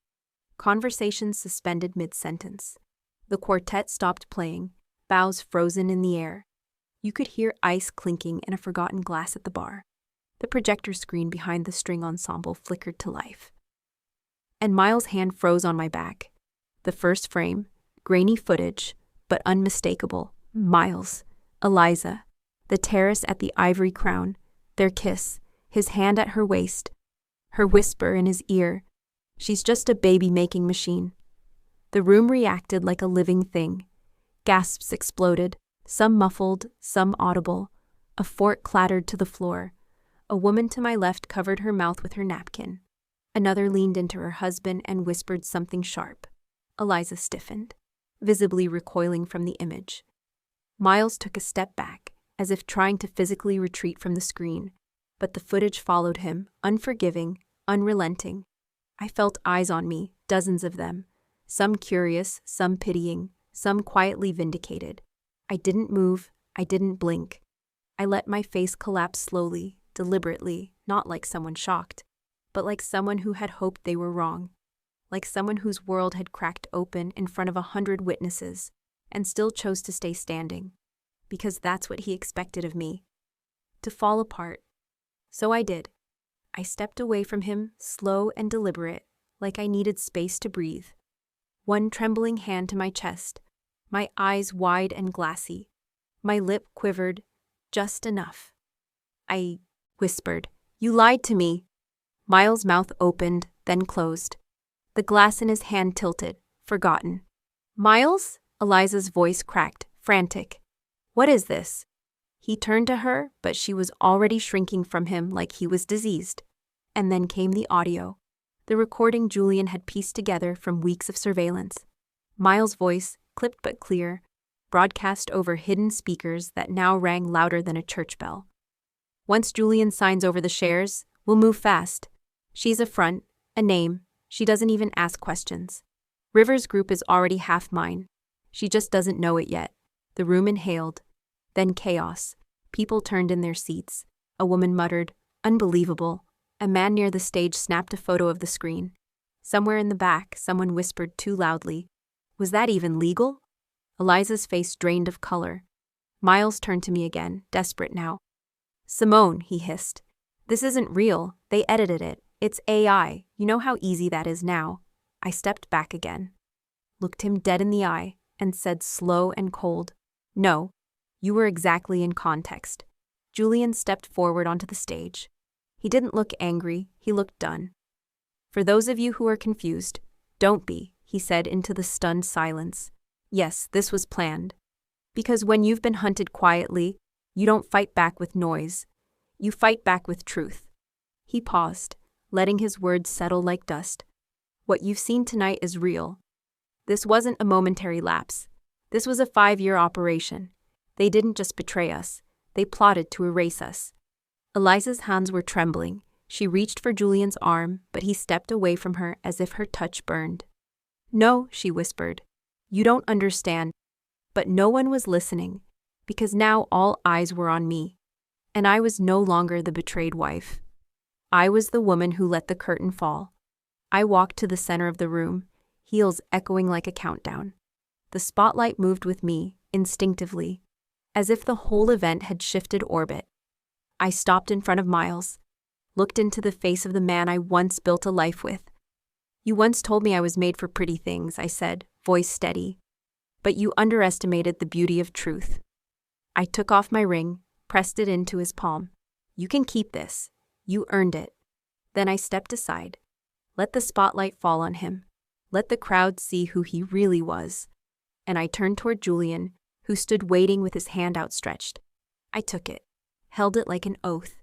Conversations suspended mid-sentence. The quartet stopped playing, bows frozen in the air. You could hear ice clinking in a forgotten glass at the bar. The projector screen behind the string ensemble flickered to life. And Miles' hand froze on my back. The first frame, grainy footage, but unmistakable. Miles, Eliza, the terrace at the Ivory Crown, their kiss, his hand at her waist, her whisper in his ear, "She's just a baby-making machine." The room reacted like a living thing. Gasps exploded, some muffled, some audible. A fork clattered to the floor. A woman to my left covered her mouth with her napkin. Another leaned into her husband and whispered something sharp. Eliza stiffened, visibly recoiling from the image. Miles took a step back, as if trying to physically retreat from the screen, but the footage followed him, unforgiving, unrelenting. I felt eyes on me, dozens of them, some curious, some pitying, some quietly vindicated. I didn't move, I didn't blink. I let my face collapse slowly, deliberately, not like someone shocked, but like someone who had hoped they were wrong, like someone whose world had cracked open in front of 100 witnesses and still chose to stay standing, because that's what he expected of me, to fall apart. So I did. I stepped away from him, slow and deliberate, like I needed space to breathe. One trembling hand to my chest, my eyes wide and glassy. My lip quivered, just enough. I whispered, "You lied to me." Miles' mouth opened, then closed. The glass in his hand tilted, forgotten. "Miles?" Eliza's voice cracked, frantic. "What is this?" He turned to her, but she was already shrinking from him like he was diseased. And then came the audio, the recording Julian had pieced together from weeks of surveillance. Miles' voice, clipped but clear, broadcast over hidden speakers that now rang louder than a church bell. "Once Julian signs over the shares, we'll move fast. She's a front, a name. She doesn't even ask questions. Rivers Group is already half mine. She just doesn't know it yet." The room inhaled. Then chaos. People turned in their seats. A woman muttered, "Unbelievable." A man near the stage snapped a photo of the screen. Somewhere in the back, someone whispered too loudly, "Was that even legal?" Eliza's face drained of color. Miles turned to me again, desperate now. "Simone," he hissed. "This isn't real. They edited it. It's AI. You know how easy that is now." I stepped back again, looked him dead in the eye, and said slow and cold, "No, you were exactly in context." Julian stepped forward onto the stage. He didn't look angry, he looked done. "For those of you who are confused, Don't be, he said into the stunned silence. Yes, this was planned. Because when you've been hunted quietly, you don't fight back with noise. You fight back with truth. He paused, letting his words settle like dust. What you've seen tonight is real. This wasn't a momentary lapse. This was a 5-year operation. They didn't just betray us. They plotted to erase us. Eliza's hands were trembling. She reached for Julian's arm, but he stepped away from her as if her touch burned. No, she whispered. You don't understand. But no one was listening, because now all eyes were on me. And I was no longer the betrayed wife. I was the woman who let the curtain fall. I walked to the center of the room, heels echoing like a countdown. The spotlight moved with me, instinctively, as if the whole event had shifted orbit. I stopped in front of Miles, looked into the face of the man I once built a life with. You once told me I was made for pretty things, I said, voice steady. But you underestimated the beauty of truth. I took off my ring, pressed it into his palm. You can keep this. You earned it. Then I stepped aside. Let the spotlight fall on him. Let the crowd see who he really was. And I turned toward Julian, who stood waiting with his hand outstretched. I took it, held it like an oath.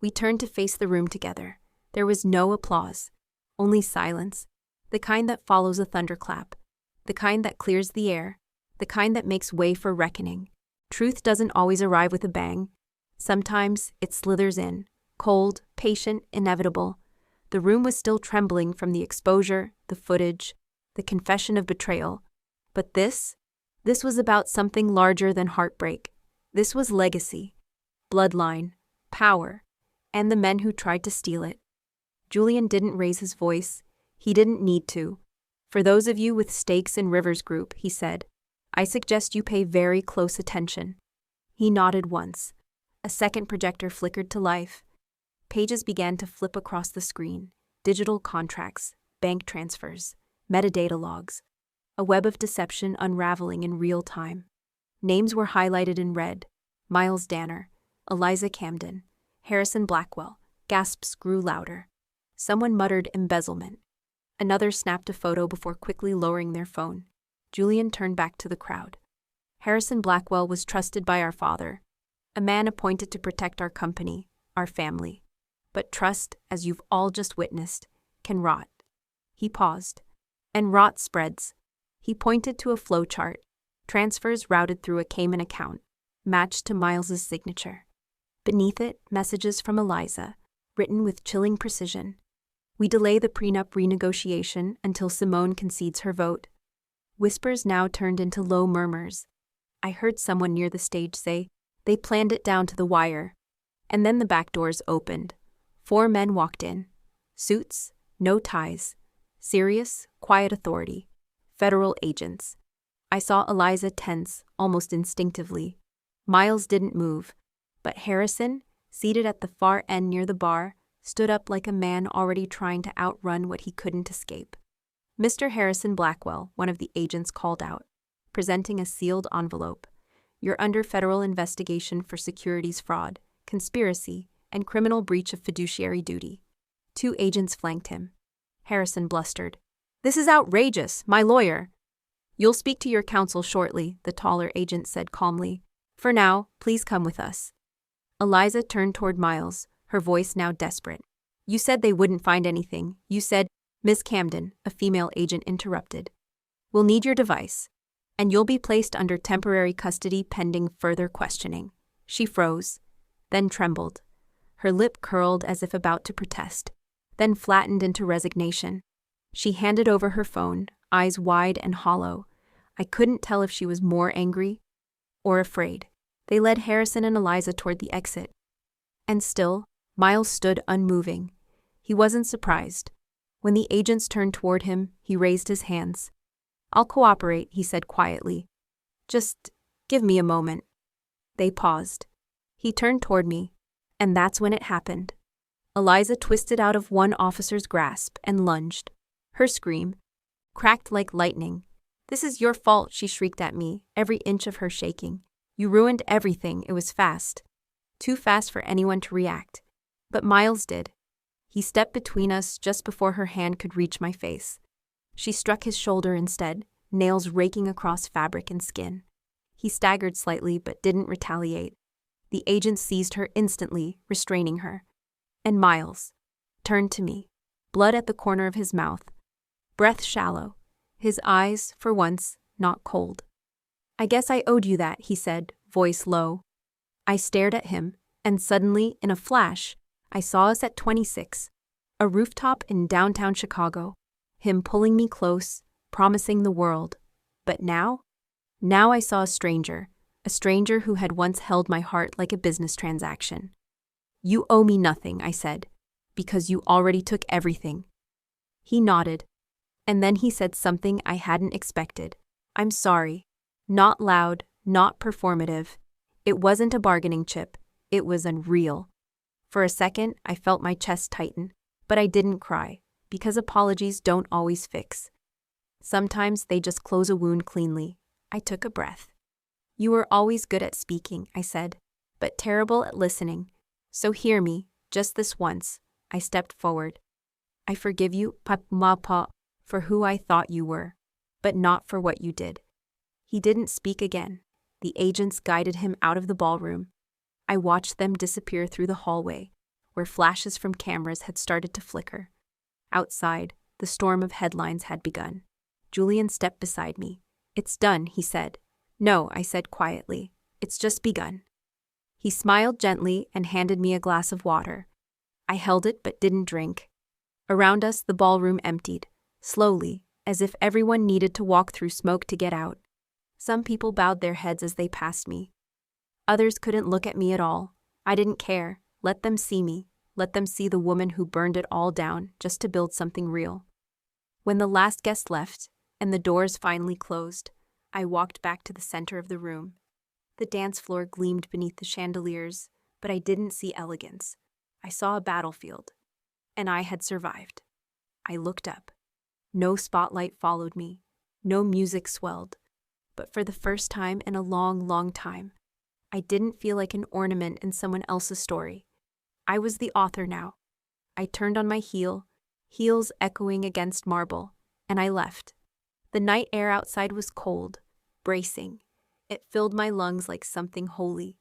We turned to face the room together. There was no applause, only silence, the kind that follows a thunderclap, the kind that clears the air, the kind that makes way for reckoning. Truth doesn't always arrive with a bang. Sometimes it slithers in, cold, patient, inevitable. The room was still trembling from the exposure, the footage, the confession of betrayal. But this was about something larger than heartbreak. This was legacy, bloodline, power, and the men who tried to steal it. Julian didn't raise his voice. He didn't need to. For those of you with stakes in Rivers Group, he said, I suggest you pay very close attention. He nodded once. A second projector flickered to life. Pages began to flip across the screen. Digital contracts, bank transfers, metadata logs. A web of deception unraveling in real time. Names were highlighted in red. Miles Danner, Eliza Camden, Harrison Blackwell. Gasps grew louder. Someone muttered embezzlement. Another snapped a photo before quickly lowering their phone. Julian turned back to the crowd. Harrison Blackwell was trusted by our father, a man appointed to protect our company, our family. But trust, as you've all just witnessed, can rot. He paused. And rot spreads. He pointed to a flowchart. Transfers routed through a Cayman account, matched to Miles's signature. Beneath it, messages from Eliza, written with chilling precision. We delay the prenup renegotiation until Simone concedes her vote. Whispers now turned into low murmurs. I heard someone near the stage say, they planned it down to the wire. And then the back doors opened. 4 men walked in. Suits, no ties. Serious, quiet authority. Federal agents. I saw Eliza tense, almost instinctively. Miles didn't move, but Harrison, seated at the far end near the bar, stood up like a man already trying to outrun what he couldn't escape. Mr. Harrison Blackwell, one of the agents called out, presenting a sealed envelope. You're under federal investigation for securities fraud, conspiracy, and criminal breach of fiduciary duty. 2 agents flanked him. Harrison blustered. This is outrageous, my lawyer. You'll speak to your counsel shortly, the taller agent said calmly. For now, please come with us. Eliza turned toward Miles, her voice now desperate. You said they wouldn't find anything. You said, Miss Camden, a female agent interrupted. We'll need your device, and you'll be placed under temporary custody pending further questioning. She froze, then trembled. Her lip curled as if about to protest, then flattened into resignation. She handed over her phone, eyes wide and hollow. I couldn't tell if she was more angry or afraid. They led Harrison and Eliza toward the exit. And still, Miles stood unmoving. He wasn't surprised. When the agents turned toward him, he raised his hands. I'll cooperate, he said quietly. Just give me a moment. They paused. He turned toward me, and that's when it happened. Eliza twisted out of one officer's grasp and lunged. Her scream cracked like lightning. This is your fault, she shrieked at me, every inch of her shaking. You ruined everything. It was fast. Too fast for anyone to react. But Miles did. He stepped between us just before her hand could reach my face. She struck his shoulder instead, nails raking across fabric and skin. He staggered slightly but didn't retaliate. The agent seized her instantly, restraining her. And Miles turned to me, blood at the corner of his mouth, breath shallow, his eyes, for once, not cold. "I guess I owed you that," he said, voice low. I stared at him, and suddenly, in a flash, I saw us at 26, a rooftop in downtown Chicago, him pulling me close, promising the world. But now I saw a stranger who had once held my heart like a business transaction. "You owe me nothing," I said, "because you already took everything." He nodded, and then he said something I hadn't expected. "I'm sorry." Not loud, not performative. It wasn't a bargaining chip. It was unreal. For a second, I felt my chest tighten, but I didn't cry, because apologies don't always fix. Sometimes they just close a wound cleanly. I took a breath. "You were always good at speaking," I said, "but terrible at listening. So hear me, just this once." I stepped forward. "I forgive you, Papa, for who I thought you were, but not for what you did." He didn't speak again. The agents guided him out of the ballroom. I watched them disappear through the hallway, where flashes from cameras had started to flicker. Outside, the storm of headlines had begun. Julian stepped beside me. "It's done," he said. "No," I said quietly. "It's just begun." He smiled gently and handed me a glass of water. I held it but didn't drink. Around us, the ballroom emptied, slowly, as if everyone needed to walk through smoke to get out. Some people bowed their heads as they passed me. Others couldn't look at me at all. I didn't care. Let them see me. Let them see the woman who burned it all down just to build something real. When the last guest left, and the doors finally closed, I walked back to the center of the room. The dance floor gleamed beneath the chandeliers, but I didn't see elegance. I saw a battlefield, and I had survived. I looked up. No spotlight followed me. No music swelled. But for the first time in a long, long time, I didn't feel like an ornament in someone else's story. I was the author now. I turned on my heel, heels echoing against marble, and I left. The night air outside was cold, bracing. It filled my lungs like something holy.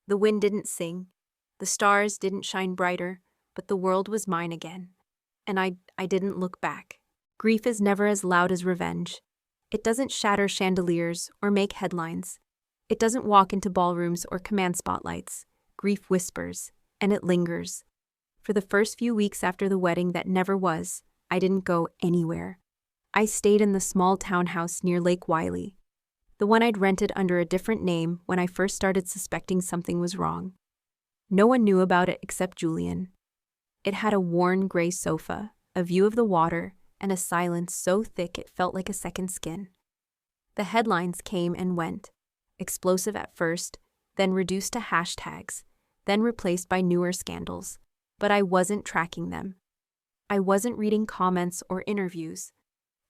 The wind didn't sing. The stars didn't shine brighter, but the world was mine again. And I didn't look back. Grief is never as loud as revenge. It doesn't shatter chandeliers or make headlines. It doesn't walk into ballrooms or command spotlights. Grief whispers, and it lingers. For the first few weeks after the wedding that never was, I didn't go anywhere. I stayed in the small townhouse near Lake Wylie, the one I'd rented under a different name when I first started suspecting something was wrong. No one knew about it except Julian. It had a worn gray sofa, a view of the water, and a silence so thick it felt like a second skin. The headlines came and went, explosive at first, then reduced to hashtags, then replaced by newer scandals. But I wasn't tracking them. I wasn't reading comments or interviews.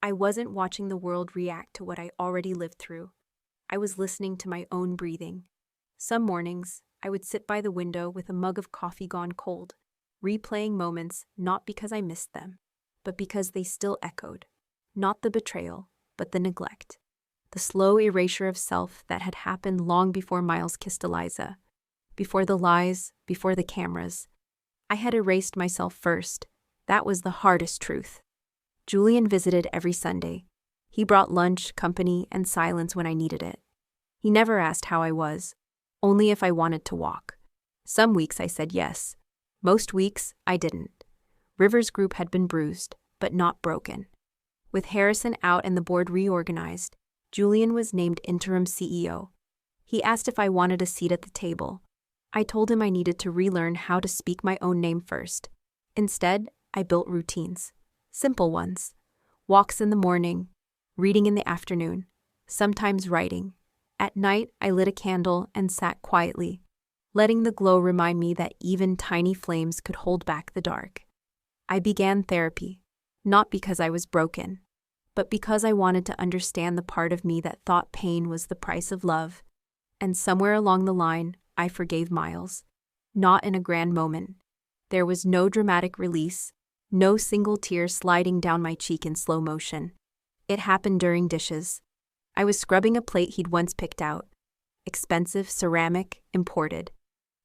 I wasn't watching the world react to what I already lived through. I was listening to my own breathing. Some mornings, I would sit by the window with a mug of coffee gone cold, replaying moments not because I missed them, but because they still echoed. Not the betrayal, but the neglect. The slow erasure of self that had happened long before Miles kissed Eliza. Before the lies, before the cameras. I had erased myself first. That was the hardest truth. Julian visited every Sunday. He brought lunch, company, and silence when I needed it. He never asked how I was, only if I wanted to walk. Some weeks I said yes. Most weeks, I didn't. Rivers' group had been bruised, but not broken. With Harrison out and the board reorganized, Julian was named interim CEO. He asked if I wanted a seat at the table. I told him I needed to relearn how to speak my own name first. Instead, I built routines. Simple ones. Walks in the morning, reading in the afternoon, sometimes writing. At night, I lit a candle and sat quietly, letting the glow remind me that even tiny flames could hold back the dark. I began therapy, not because I was broken, but because I wanted to understand the part of me that thought pain was the price of love. And somewhere along the line, I forgave Miles. Not in a grand moment. There was no dramatic release, no single tear sliding down my cheek in slow motion. It happened during dishes. I was scrubbing a plate he'd once picked out. Expensive, ceramic, imported.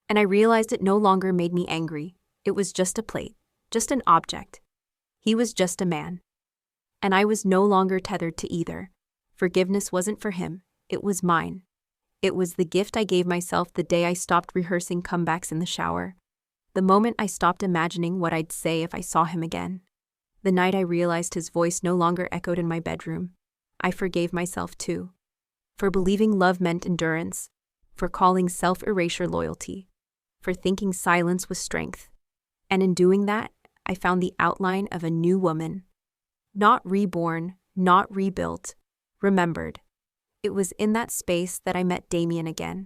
And I realized it no longer made me angry. It was just a plate, just an object. He was just a man. And I was no longer tethered to either. Forgiveness wasn't for him, it was mine. It was the gift I gave myself the day I stopped rehearsing comebacks in the shower. The moment I stopped imagining what I'd say if I saw him again. The night I realized his voice no longer echoed in my bedroom. I forgave myself too. For believing love meant endurance. For calling self-erasure loyalty. For thinking silence was strength. And in doing that, I found the outline of a new woman. Not reborn, not rebuilt, remembered. It was in that space that I met Damien again.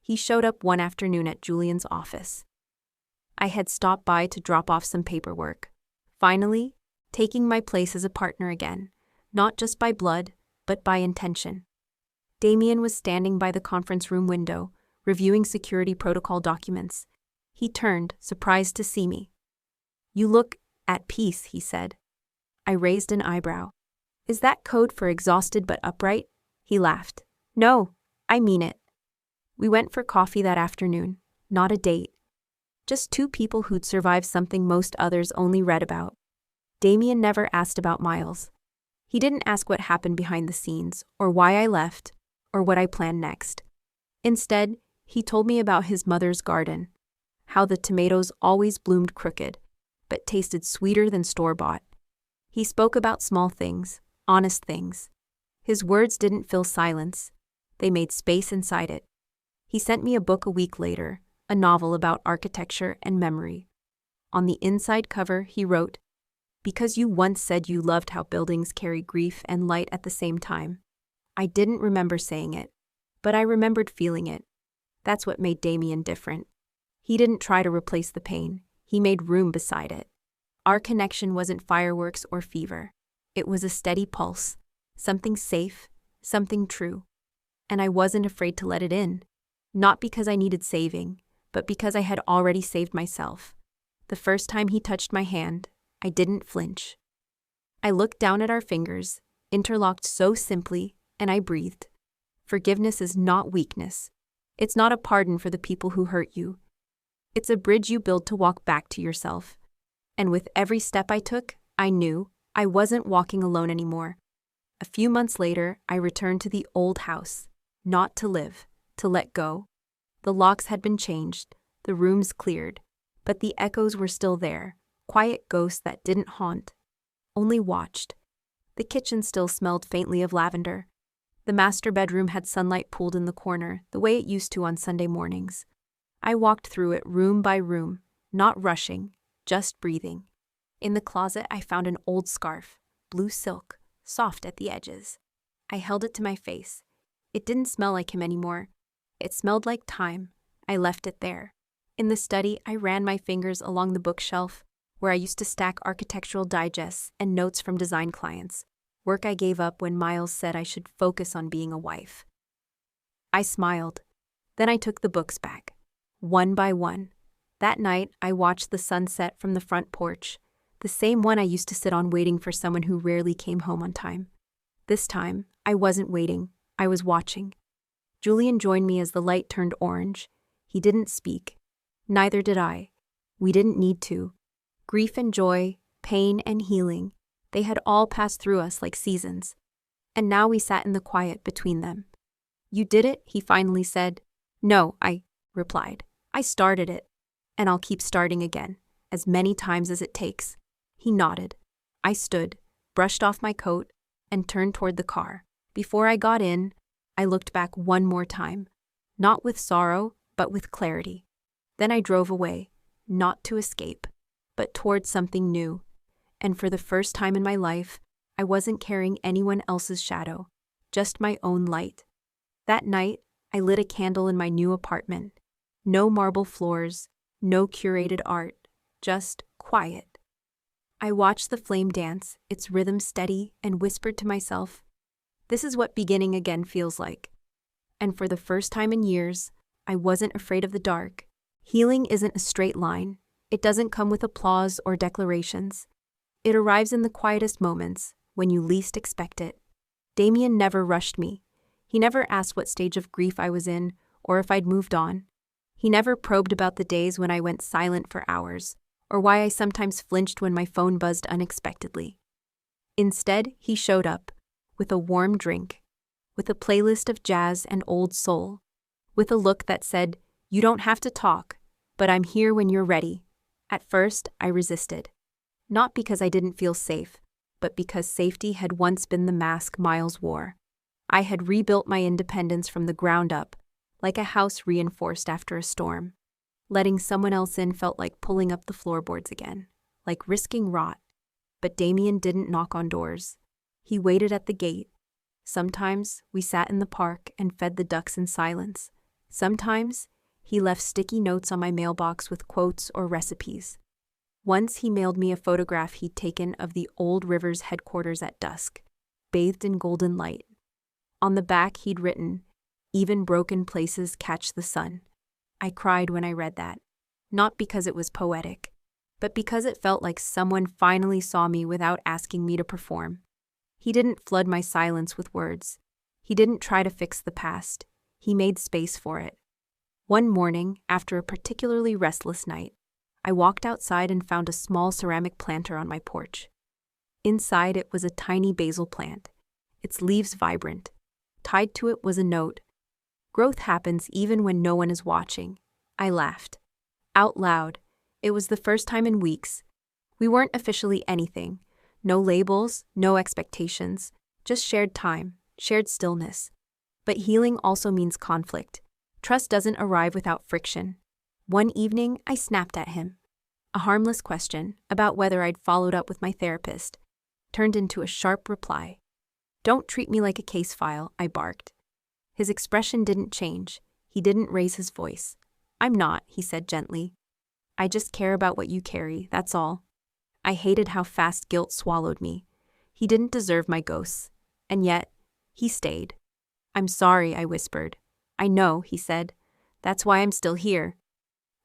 He showed up one afternoon at Julian's office. I had stopped by to drop off some paperwork. Finally, taking my place as a partner again, not just by blood, but by intention. Damien was standing by the conference room window, reviewing security protocol documents. He turned, surprised to see me. "You look at peace," he said. I raised an eyebrow. "Is that code for exhausted but upright?" He laughed. "No, I mean it." We went for coffee that afternoon, not a date. Just two people who'd survived something most others only read about. Damien never asked about Miles. He didn't ask what happened behind the scenes, or why I left, or what I planned next. Instead, he told me about his mother's garden, how the tomatoes always bloomed crooked, but tasted sweeter than store-bought. He spoke about small things, honest things. His words didn't fill silence. They made space inside it. He sent me a book a week later, a novel about architecture and memory. On the inside cover, he wrote, "Because you once said you loved how buildings carry grief and light at the same time." I didn't remember saying it, but I remembered feeling it. That's what made Damien different. He didn't try to replace the pain. He made room beside it. Our connection wasn't fireworks or fever. It was a steady pulse, something safe, something true. And I wasn't afraid to let it in. Not because I needed saving, but because I had already saved myself. The first time he touched my hand, I didn't flinch. I looked down at our fingers, interlocked so simply, and I breathed. Forgiveness is not weakness. It's not a pardon for the people who hurt you. It's a bridge you build to walk back to yourself. And with every step I took, I knew I wasn't walking alone anymore. A few months later, I returned to the old house, not to live, to let go. The locks had been changed, the rooms cleared, but the echoes were still there, quiet ghosts that didn't haunt, only watched. The kitchen still smelled faintly of lavender. The master bedroom had sunlight pooled in the corner, the way it used to on Sunday mornings. I walked through it room by room, not rushing, just breathing. In the closet, I found an old scarf, blue silk, soft at the edges. I held it to my face. It didn't smell like him anymore. It smelled like time. I left it there. In the study, I ran my fingers along the bookshelf, where I used to stack architectural digests and notes from design clients, work I gave up when Miles said I should focus on being a wife. I smiled. Then I took the books back, one by one. That night, I watched the sunset from the front porch, the same one I used to sit on waiting for someone who rarely came home on time. This time, I wasn't waiting, I was watching. Julian joined me as the light turned orange. He didn't speak. Neither did I. We didn't need to. Grief and joy, pain and healing, they had all passed through us like seasons. And now we sat in the quiet between them. "You did it?" he finally said. "No," I replied. "I started it. And I'll keep starting again, as many times as it takes." He nodded. I stood, brushed off my coat, and turned toward the car. Before I got in, I looked back one more time, not with sorrow, but with clarity. Then I drove away, not to escape, but toward something new. And for the first time in my life, I wasn't carrying anyone else's shadow, just my own light. That night, I lit a candle in my new apartment. No marble floors, no curated art, just quiet. I watched the flame dance, its rhythm steady, and whispered to myself, "This is what beginning again feels like." And for the first time in years, I wasn't afraid of the dark. Healing isn't a straight line. It doesn't come with applause or declarations. It arrives in the quietest moments, when you least expect it. Damien never rushed me. He never asked what stage of grief I was in or if I'd moved on. He never probed about the days when I went silent for hours or why I sometimes flinched when my phone buzzed unexpectedly. Instead, he showed up with a warm drink, with a playlist of jazz and old soul, with a look that said, "You don't have to talk, but I'm here when you're ready." At first, I resisted. Not because I didn't feel safe, but because safety had once been the mask Miles wore. I had rebuilt my independence from the ground up, like a house reinforced after a storm. Letting someone else in felt like pulling up the floorboards again, like risking rot. But Damien didn't knock on doors. He waited at the gate. Sometimes we sat in the park and fed the ducks in silence. Sometimes he left sticky notes on my mailbox with quotes or recipes. Once he mailed me a photograph he'd taken of the old river's headquarters at dusk, bathed in golden light. On the back he'd written, "Even broken places catch the sun." I cried when I read that, not because it was poetic, but because it felt like someone finally saw me without asking me to perform. He didn't flood my silence with words. He didn't try to fix the past. He made space for it. One morning, after a particularly restless night, I walked outside and found a small ceramic planter on my porch. Inside it was a tiny basil plant, its leaves vibrant. Tied to it was a note. "Growth happens even when no one is watching." I laughed. Out loud. It was the first time in weeks. We weren't officially anything. No labels, no expectations, just shared time, shared stillness. But healing also means conflict. Trust doesn't arrive without friction. One evening, I snapped at him. A harmless question about whether I'd followed up with my therapist turned into a sharp reply. "Don't treat me like a case file," I barked. His expression didn't change. He didn't raise his voice. "I'm not," he said gently. "I just care about what you carry, that's all." I hated how fast guilt swallowed me. He didn't deserve my ghosts. And yet, he stayed. "I'm sorry," I whispered. "I know," he said. "That's why I'm still here."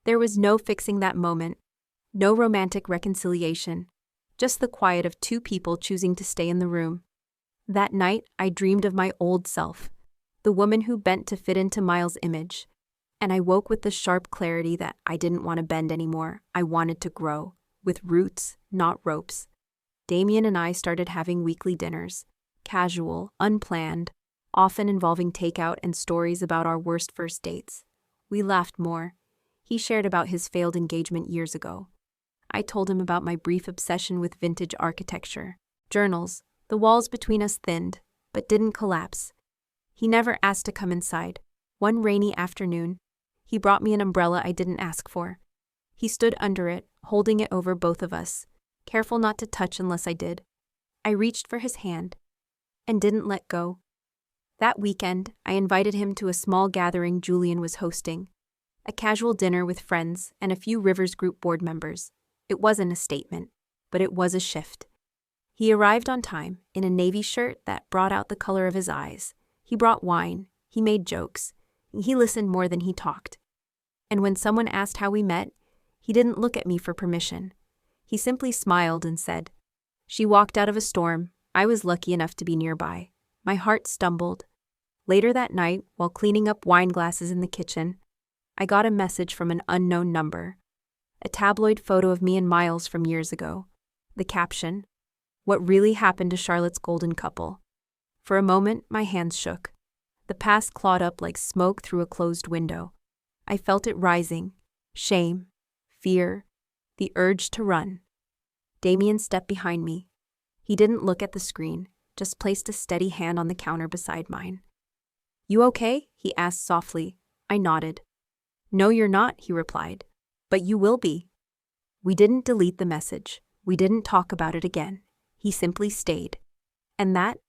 There was no fixing that moment. No romantic reconciliation. Just the quiet of two people choosing to stay in the room. That night, I dreamed of my old self, the woman who bent to fit into Miles' image. And I woke with the sharp clarity that I didn't want to bend anymore. I wanted to grow, with roots, not ropes. Damien and I started having weekly dinners, casual, unplanned, often involving takeout and stories about our worst first dates. We laughed more. He shared about his failed engagement years ago. I told him about my brief obsession with vintage architecture. Journals. The walls between us thinned, but didn't collapse. He never asked to come inside. One rainy afternoon, he brought me an umbrella I didn't ask for. He stood under it, holding it over both of us, careful not to touch unless I did. I reached for his hand and didn't let go. That weekend, I invited him to a small gathering Julian was hosting, a casual dinner with friends and a few Rivers Group board members. It wasn't a statement, but it was a shift. He arrived on time, in a navy shirt that brought out the color of his eyes. He brought wine, he made jokes, he listened more than he talked. And when someone asked how we met, he didn't look at me for permission. He simply smiled and said, "She walked out of a storm. I was lucky enough to be nearby." My heart stumbled. Later that night, while cleaning up wine glasses in the kitchen, I got a message from an unknown number. A tabloid photo of me and Miles from years ago. The caption, "What really happened to Charlotte's golden couple?" For a moment, my hands shook. The past clawed up like smoke through a closed window. I felt it rising. Shame, fear, the urge to run. Damien stepped behind me. He didn't look at the screen, just placed a steady hand on the counter beside mine. "You okay?" he asked softly. I nodded. "No, you're not," he replied. "But you will be." We didn't delete the message. We didn't talk about it again. He simply stayed. And that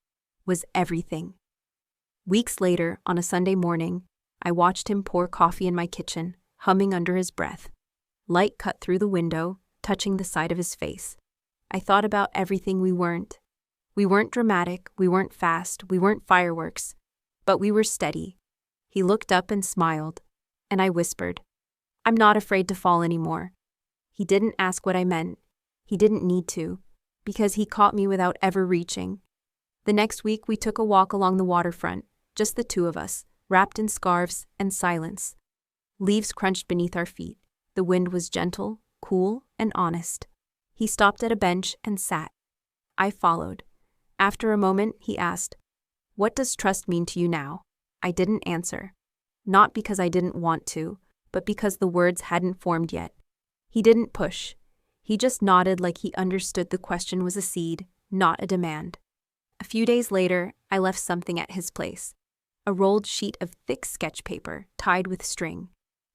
was everything. Weeks later, on a Sunday morning, I watched him pour coffee in my kitchen, humming under his breath. Light cut through the window, touching the side of his face. I thought about everything we weren't. We weren't dramatic, we weren't fast, we weren't fireworks. But we were steady. He looked up and smiled, and I whispered, "I'm not afraid to fall anymore." He didn't ask what I meant. He didn't need to. Because he caught me without ever reaching. The next week, we took a walk along the waterfront, just the two of us, wrapped in scarves and silence. Leaves crunched beneath our feet. The wind was gentle, cool, and honest. He stopped at a bench and sat. I followed. After a moment, he asked, "What does trust mean to you now?" I didn't answer. Not because I didn't want to, but because the words hadn't formed yet. He didn't push. He just nodded like he understood the question was a seed, not a demand. A few days later, I left something at his place. A rolled sheet of thick sketch paper tied with string.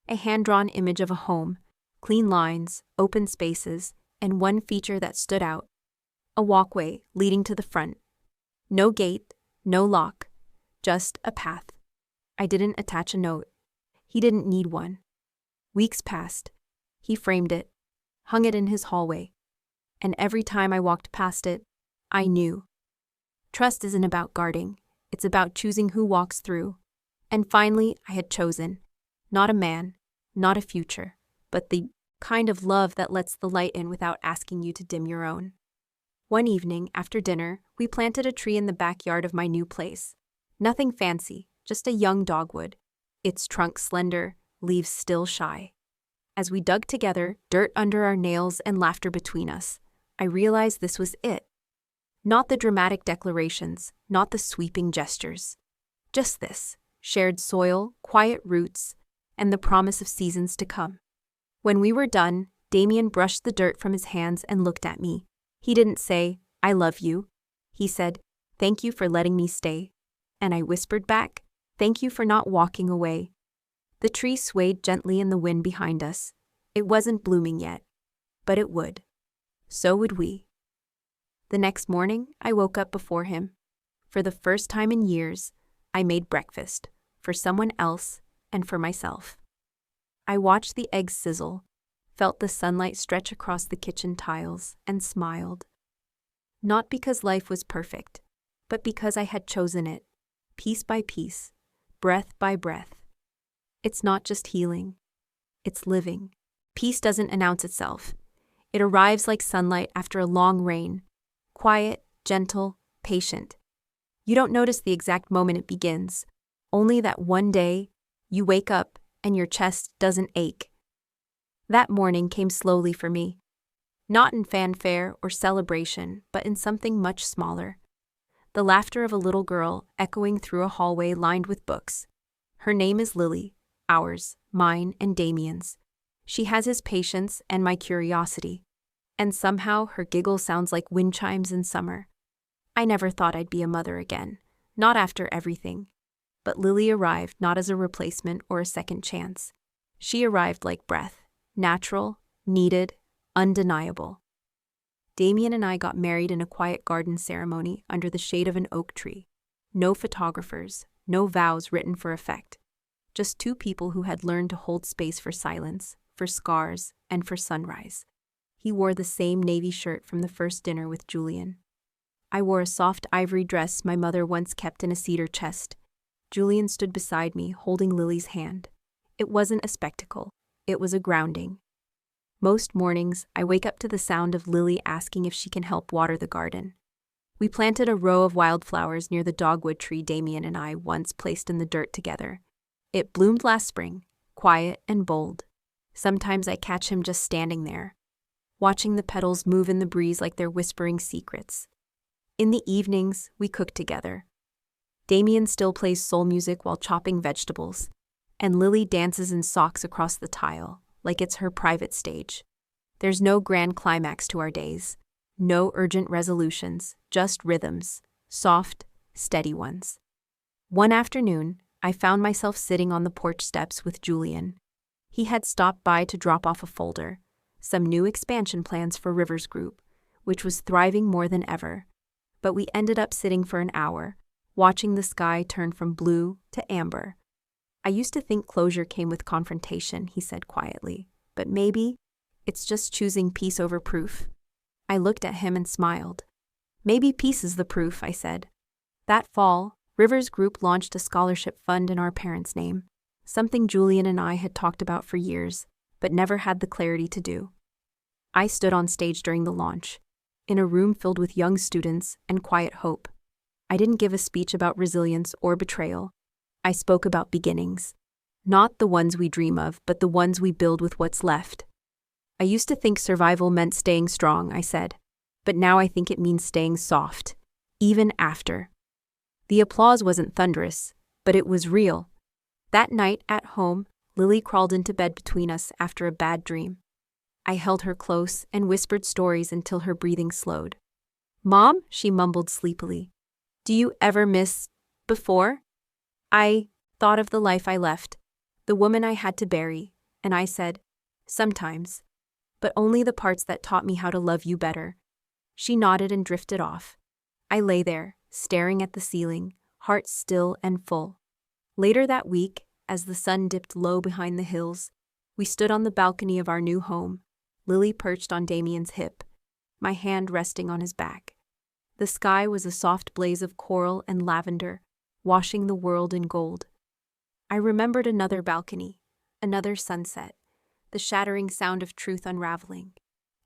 A hand-drawn image of a home, clean lines, open spaces, and one feature that stood out. A walkway leading to the front. No gate, no lock, just a path. I didn't attach a note. He didn't need one. Weeks passed. He framed it, hung it in his hallway. And every time I walked past it, I knew. Trust isn't about guarding. It's about choosing who walks through. And finally, I had chosen. Not a man, not a future, but the kind of love that lets the light in without asking you to dim your own. One evening, after dinner, we planted a tree in the backyard of my new place. Nothing fancy, just a young dogwood, its trunk slender, leaves still shy. As we dug together, dirt under our nails and laughter between us, I realized this was it. Not the dramatic declarations, not the sweeping gestures. Just this, shared soil, quiet roots, and the promise of seasons to come. When we were done, Damien brushed the dirt from his hands and looked at me. He didn't say, "I love you." He said, "Thank you for letting me stay." And I whispered back, "Thank you for not walking away." The tree swayed gently in the wind behind us. It wasn't blooming yet, but it would. So would we. The next morning, I woke up before him. For the first time in years, I made breakfast, for someone else and for myself. I watched the eggs sizzle, felt the sunlight stretch across the kitchen tiles, and smiled. Not because life was perfect, but because I had chosen it, piece by piece, breath by breath. It's not just healing, it's living. Peace doesn't announce itself. It arrives like sunlight after a long rain, quiet, gentle, patient. You don't notice the exact moment it begins, only that one day, you wake up and your chest doesn't ache. That morning came slowly for me. Not in fanfare or celebration, but in something much smaller. The laughter of a little girl echoing through a hallway lined with books. Her name is Lily, ours, mine, and Damien's. She has his patience and my curiosity. And somehow her giggle sounds like wind chimes in summer. I never thought I'd be a mother again, not after everything. But Lily arrived not as a replacement or a second chance. She arrived like breath, natural, needed, undeniable. Damien and I got married in a quiet garden ceremony under the shade of an oak tree. No photographers, no vows written for effect. Just two people who had learned to hold space for silence, for scars, and for sunrise. He wore the same navy shirt from the first dinner with Julian. I wore a soft ivory dress my mother once kept in a cedar chest. Julian stood beside me, holding Lily's hand. It wasn't a spectacle. It was a grounding. Most mornings, I wake up to the sound of Lily asking if she can help water the garden. We planted a row of wildflowers near the dogwood tree Damien and I once placed in the dirt together. It bloomed last spring, quiet and bold. Sometimes I catch him just standing there, watching the petals move in the breeze like they're whispering secrets. In the evenings, we cook together. Damien still plays soul music while chopping vegetables, and Lily dances in socks across the tile, like it's her private stage. There's no grand climax to our days, no urgent resolutions, just rhythms, soft, steady ones. One afternoon, I found myself sitting on the porch steps with Julian. He had stopped by to drop off a folder, some new expansion plans for Rivers Group, which was thriving more than ever. But we ended up sitting for an hour, watching the sky turn from blue to amber. I used to think closure came with confrontation, he said quietly, but maybe it's just choosing peace over proof. I looked at him and smiled. Maybe peace is the proof, I said. That fall, Rivers Group launched a scholarship fund in our parents' name, something Julian and I had talked about for years, but never had the clarity to do. I stood on stage during the launch. in a room filled with young students and quiet hope. I didn't give a speech about resilience or betrayal. I spoke about beginnings. Not the ones we dream of, but the ones we build with what's left. I used to think survival meant staying strong, I said. But now I think it means staying soft, even after. The applause wasn't thunderous, but it was real. That night at home, Lily crawled into bed between us after a bad dream. I held her close and whispered stories until her breathing slowed. "Mom," she mumbled sleepily, "do you ever miss before?" I thought of the life I left, the woman I had to bury, and I said, "Sometimes, but only the parts that taught me how to love you better." She nodded and drifted off. I lay there, staring at the ceiling, heart still and full. Later that week, as the sun dipped low behind the hills, we stood on the balcony of our new home, Lily perched on Damien's hip, my hand resting on his back. The sky was a soft blaze of coral and lavender, washing the world in gold. I remembered another balcony, another sunset, the shattering sound of truth unraveling,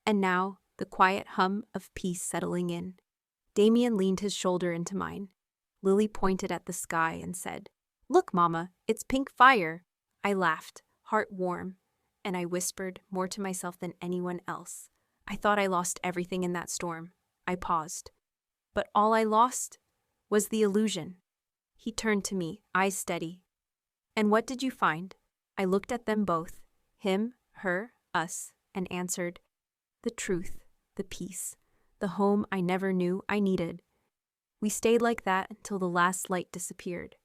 and now the quiet hum of peace settling in. Damien leaned his shoulder into mine. Lily pointed at the sky and said, "Look, Mama, it's pink fire." I laughed, heart warm, and I whispered, more to myself than anyone else, "I thought I lost everything in that storm." I paused. But all I lost was the illusion. He turned to me, eyes steady. "And what did you find?" I looked at them both, him, her, us, and answered, "The truth, the peace, the home I never knew I needed." We stayed like that until the last light disappeared,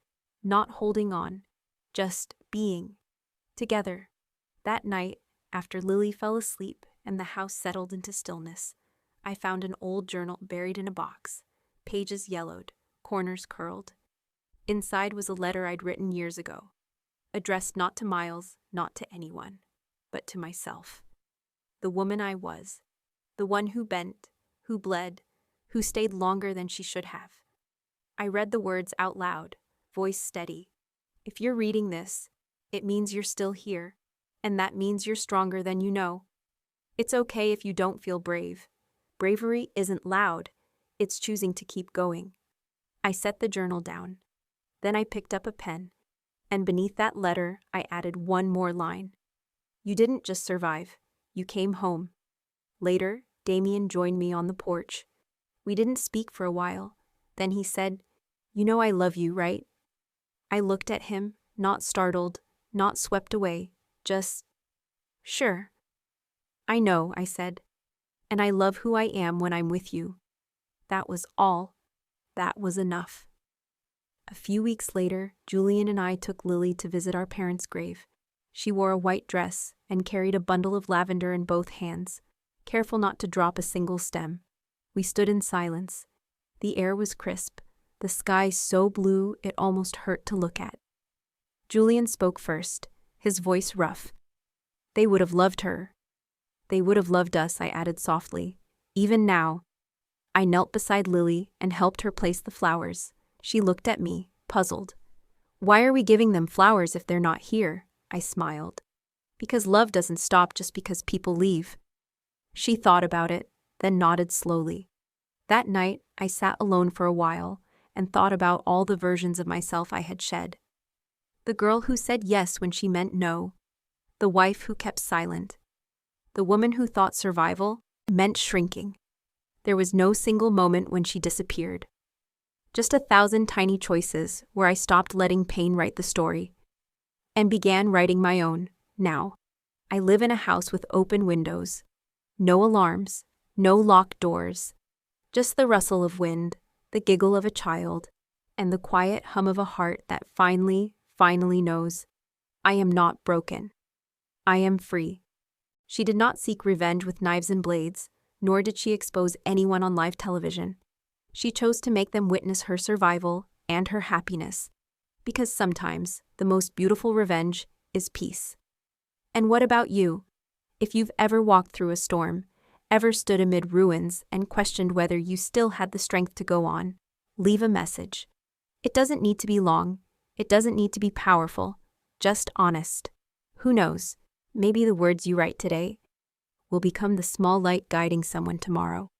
not holding on, just being, together. That night, after Lily fell asleep and the house settled into stillness, I found an old journal buried in a box, pages yellowed, corners curled. Inside was a letter I'd written years ago, addressed not to Miles, not to anyone, but to myself. The woman I was, the one who bent, who bled, who stayed longer than she should have. I read the words out loud, voice steady. "If you're reading this, it means you're still here, and that means you're stronger than you know. It's okay if you don't feel brave. Bravery isn't loud, it's choosing to keep going." I set the journal down. Then I picked up a pen, and beneath that letter I added one more line. "You didn't just survive, you came home." Later, Damien joined me on the porch. We didn't speak for a while. Then he said, "You know I love you, right?" I looked at him, not startled, not swept away, just, "Sure." "I know," I said, "and I love who I am when I'm with you." That was all. That was enough. A few weeks later, Julian and I took Lily to visit our parents' grave. She wore a white dress and carried a bundle of lavender in both hands, careful not to drop a single stem. We stood in silence. The air was crisp, the sky so blue it almost hurt to look at. Julian spoke first, his voice rough. "They would have loved her. They would have loved us," I added softly. "Even now." I knelt beside Lily and helped her place the flowers. She looked at me, puzzled. "Why are we giving them flowers if they're not here?" I smiled. "Because love doesn't stop just because people leave." She thought about it, then nodded slowly. That night, I sat alone for a while and thought about all the versions of myself I had shed. The girl who said yes when she meant no. The wife who kept silent. The woman who thought survival meant shrinking. There was no single moment when she disappeared. Just 1,000 tiny choices where I stopped letting pain write the story and began writing my own. Now, I live in a house with open windows. No alarms, no locked doors. Just the rustle of wind, the giggle of a child, and the quiet hum of a heart that finally knows I am not broken. I am free. She did not seek revenge with knives and blades, nor did she expose anyone on live television. She chose to make them witness her survival and her happiness, because sometimes the most beautiful revenge is peace. And what about you? If you've ever walked through a storm, ever stood amid ruins and questioned whether you still had the strength to go on, leave a message. It doesn't need to be long. It doesn't need to be powerful. Just honest. Who knows? Maybe the words you write today will become the small light guiding someone tomorrow.